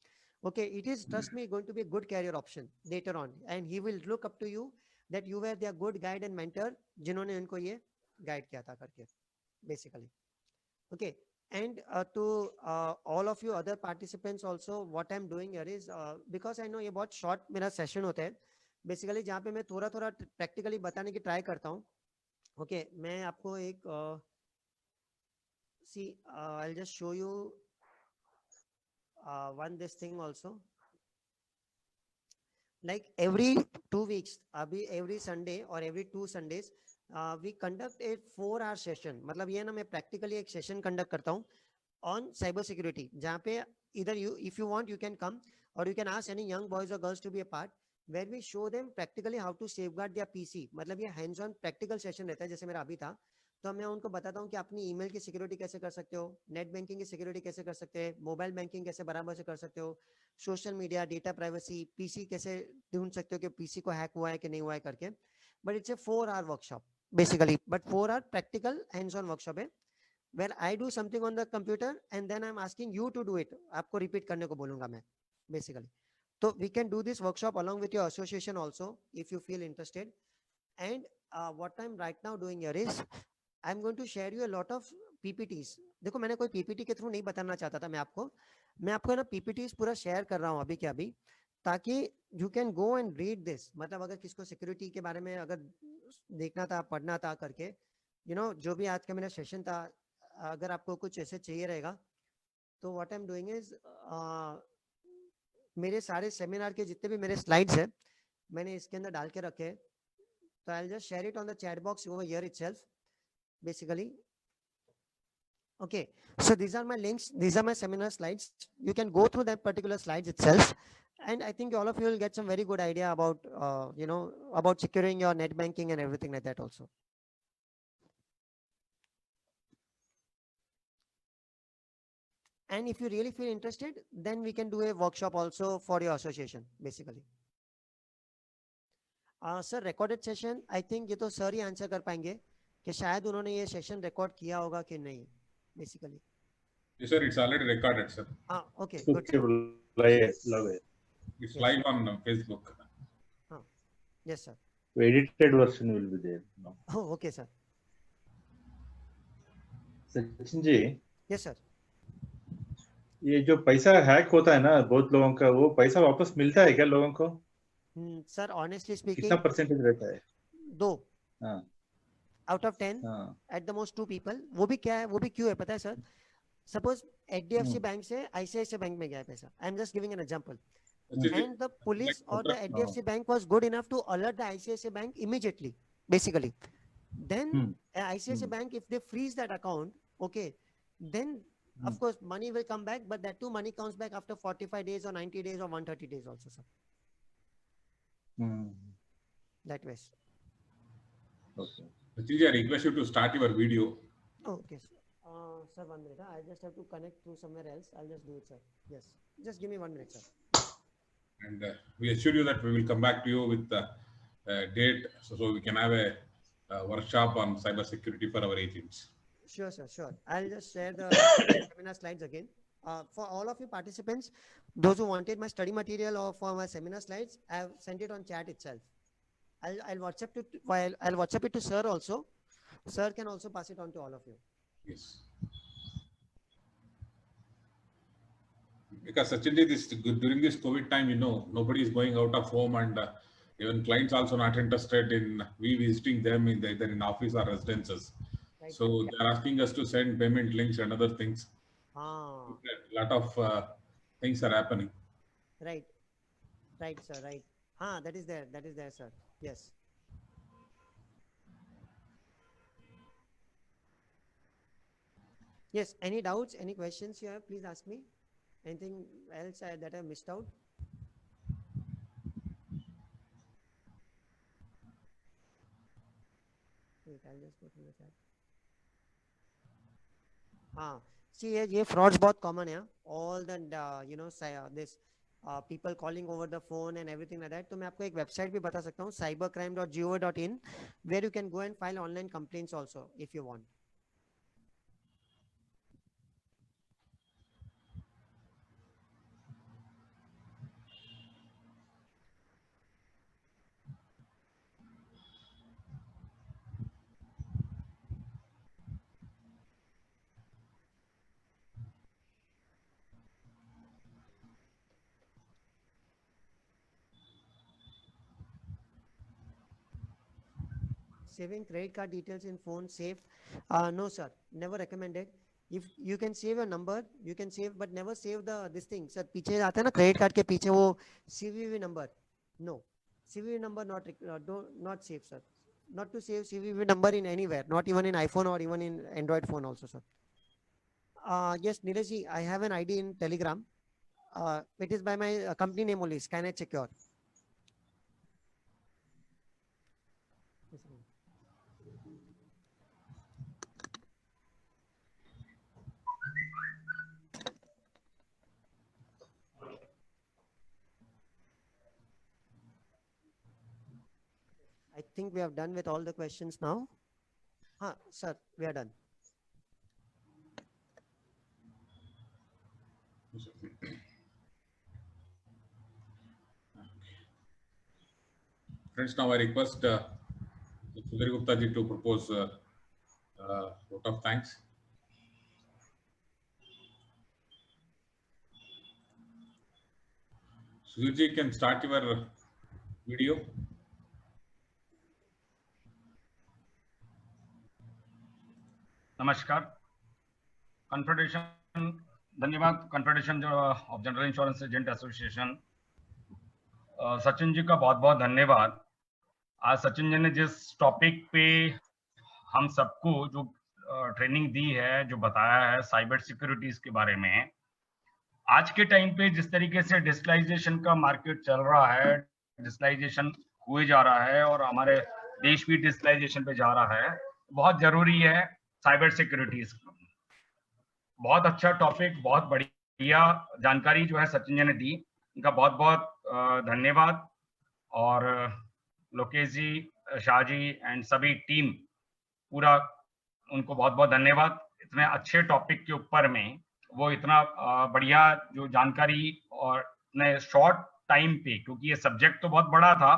Okay, it is, trust me, going to be a good career option later on, and he will look up to you that you were their good guide and mentor, जिन्होंने उनको ये guide किया था करके, basically. Okay, and to all of you other participants also, what I'm doing here is, because I know ये बहुत short मेरा session होता है, basically जहाँ पे मैं थोड़ा थोड़ा practically बताने की try करता हूँ. Okay, मैं आपको एक see, I'll just show you one this thing also. Like every 2 weeks, abhi every Sunday or every 2 Sundays, we conduct a 4-hour session. मतलब ये ना, मैं practically एक session conduct करता हूँ on cyber security, जहाँ पे either you, if you want, you can come, or you can ask any young boys or girls to be a part, where we show them practically how to safeguard their PC. मतलब ये hands on practical session रहता है, जैसे मेरा अभी था. तो मैं उनको बताता हूँ कि अपनी ईमेल की सिक्योरिटी कैसे कर सकते हो, नेट बैंकिंग की सिक्योरिटी कैसे कर सकते हैं, मोबाइल बैंकिंग कैसे बराबर से कर सकते हो, social media, data privacy, PC कैसे ढूंढ सकते हो कि पीसी को हैक हुआ है कि नहीं हुआ है करके. But it's a 4-hour workshop basically, but 4-hour practical hands on workshop है, where I do something on the computer and then I am asking you to do it. आपको रिपीट करने को बोलूंगा मैं बेसिकली. तो we can do this workshop along with your association also if you feel interested. And what I am right now doing here is, I am going to share you a lot of PPTs. देखो, मैंने कोई PPT के through नहीं बताना चाहता था मैं आपको ना पीपीटीज पूरा शेयर कर रहा हूँ अभी के अभी, ताकि you can go and read this. मतलब अगर किसको सिक्योरिटी के बारे में अगर देखना था, पढ़ना था करके, यू नो, जो भी आज का मेरा सेशन था, अगर आपको कुछ ऐसे चाहिए रहेगा, तो what I am doing is, मेरे सारे सेमिनार के जितने भी मेरे स्लाइड्स है, मैंने इसके अंदर डाल के रखे. तो I will just share it on the chat box over here itself basically. Okay, so these are my links, these are my seminar slides. You can go through that particular slides itself, and I think all of you will get some very good idea about you know, about securing your net banking and everything like that also. And if you really feel interested, then we can do a workshop also for your association basically. Sir, recorded session, I think ये तो sir ही answer कर पाएंगे कि शायद उन्होंने ये session record किया होगा कि नहीं basically. Yes, sir, it's already recorded, sir. Okay, good, sir. It's live on Facebook. Yes, sir. Edited version will be there. No. Oh, okay, sir. Sachin ji, Yes, sir. ये जो पैसा हैक होता है ना बहुत लोगों का, वो पैसा वापस मिलता है क्या लोगों को? Sir, honestly speaking, कितना परसेंटेज रहता है? 2. हाँ. out of 10 हाँ at the most 2 people. वो भी क्या है, वो भी क्यों है पता है सर? Suppose HDFC बैंक से ICICI बैंक में गया है पैसा. I'm just giving an example. And the police or the HDFC bank was good enough to alert the ICICI bank immediately, basically. Then ICICI bank, if they freeze that account, okay, then of course money will come back, but that too money comes back after 45 days or 90 days or 130 days also, sir. That way. Okay. Sachin, I request you to start your video. Okay, sir. Sir, 1 minute. I just have to connect to somewhere else. I'll just do it, sir. Yes. Just give me 1 minute, sir. And we assure you that we will come back to you with a date so we can have a workshop on cyber security for our agents. Sure, sir. Sure. I'll just share the seminar slides again. For all of you participants, those who wanted my study material or for my seminar slides, I have sent it on chat itself. I'll WhatsApp it. I'll WhatsApp it to sir also. Sir can also pass it on to all of you. Yes. Because Sachin, during this COVID time, nobody is going out of home, and even clients also not interested in we visiting them either in office or residences. Right. So they're asking us to send payment links and other things. Ah, A lot of things are happening. right, sir, right. That is there, sir. Yes. Yes, any doubts, any questions you have, please ask me. Anything else that I missed out? Wait, I'll just go to the chat. See, ये frauds बहुत common है. All the this people calling over the phone and everything like that. तो मैं आपको एक website भी बता सकता हूँ, cybercrime.gov.in, where you can go and file online complaints also if you want. Saving credit card details in phone safe? No, sir. Never recommended. If you can save your number, you can save, but never save this thing. Sir, पीछे आता है ना credit card के पीछे वो CVV number. No, CVV number not save, sir. Not to save CVV number in anywhere, not even in iPhone or even in Android phone also, sir. Yes, Neeraj ji, I have an ID in Telegram. It is by my company name only, Skynet Secure. I think we have done with all the questions now. Sir, we are done. Friends, now I request Sudhir Gupta ji to propose a vote of thanks. Sudhir ji, can start your video. नमस्कार. Confederation, धन्यवाद. Confederation of general insurance agent association, Sachin ji का बहुत बहुत धन्यवाद. आज सचिन जी ने जिस topic पे हम सबको जो ट्रेनिंग दी है, जो बताया है साइबर सिक्योरिटीज के बारे में, आज के टाइम पे जिस तरीके से डिजिटलाइजेशन का मार्केट चल रहा है, डिजिटलाइजेशन हुए जा रहा है और हमारे देश भी डिजिटलाइजेशन पे जा रहा है, बहुत जरूरी है साइबर सिक्योरिटीज. बहुत अच्छा टॉपिक, बहुत बढ़िया जानकारी जो है सचिन जी ने दी, उनका बहुत बहुत धन्यवाद. और लोकेश जी, शाह जी एंड सभी टीम, पूरा उनको बहुत बहुत धन्यवाद. इतने अच्छे टॉपिक के ऊपर में वो इतना बढ़िया जो जानकारी और इतने शॉर्ट टाइम पे, क्योंकि ये सब्जेक्ट तो बहुत बड़ा था,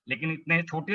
लेकिन इतने छोटे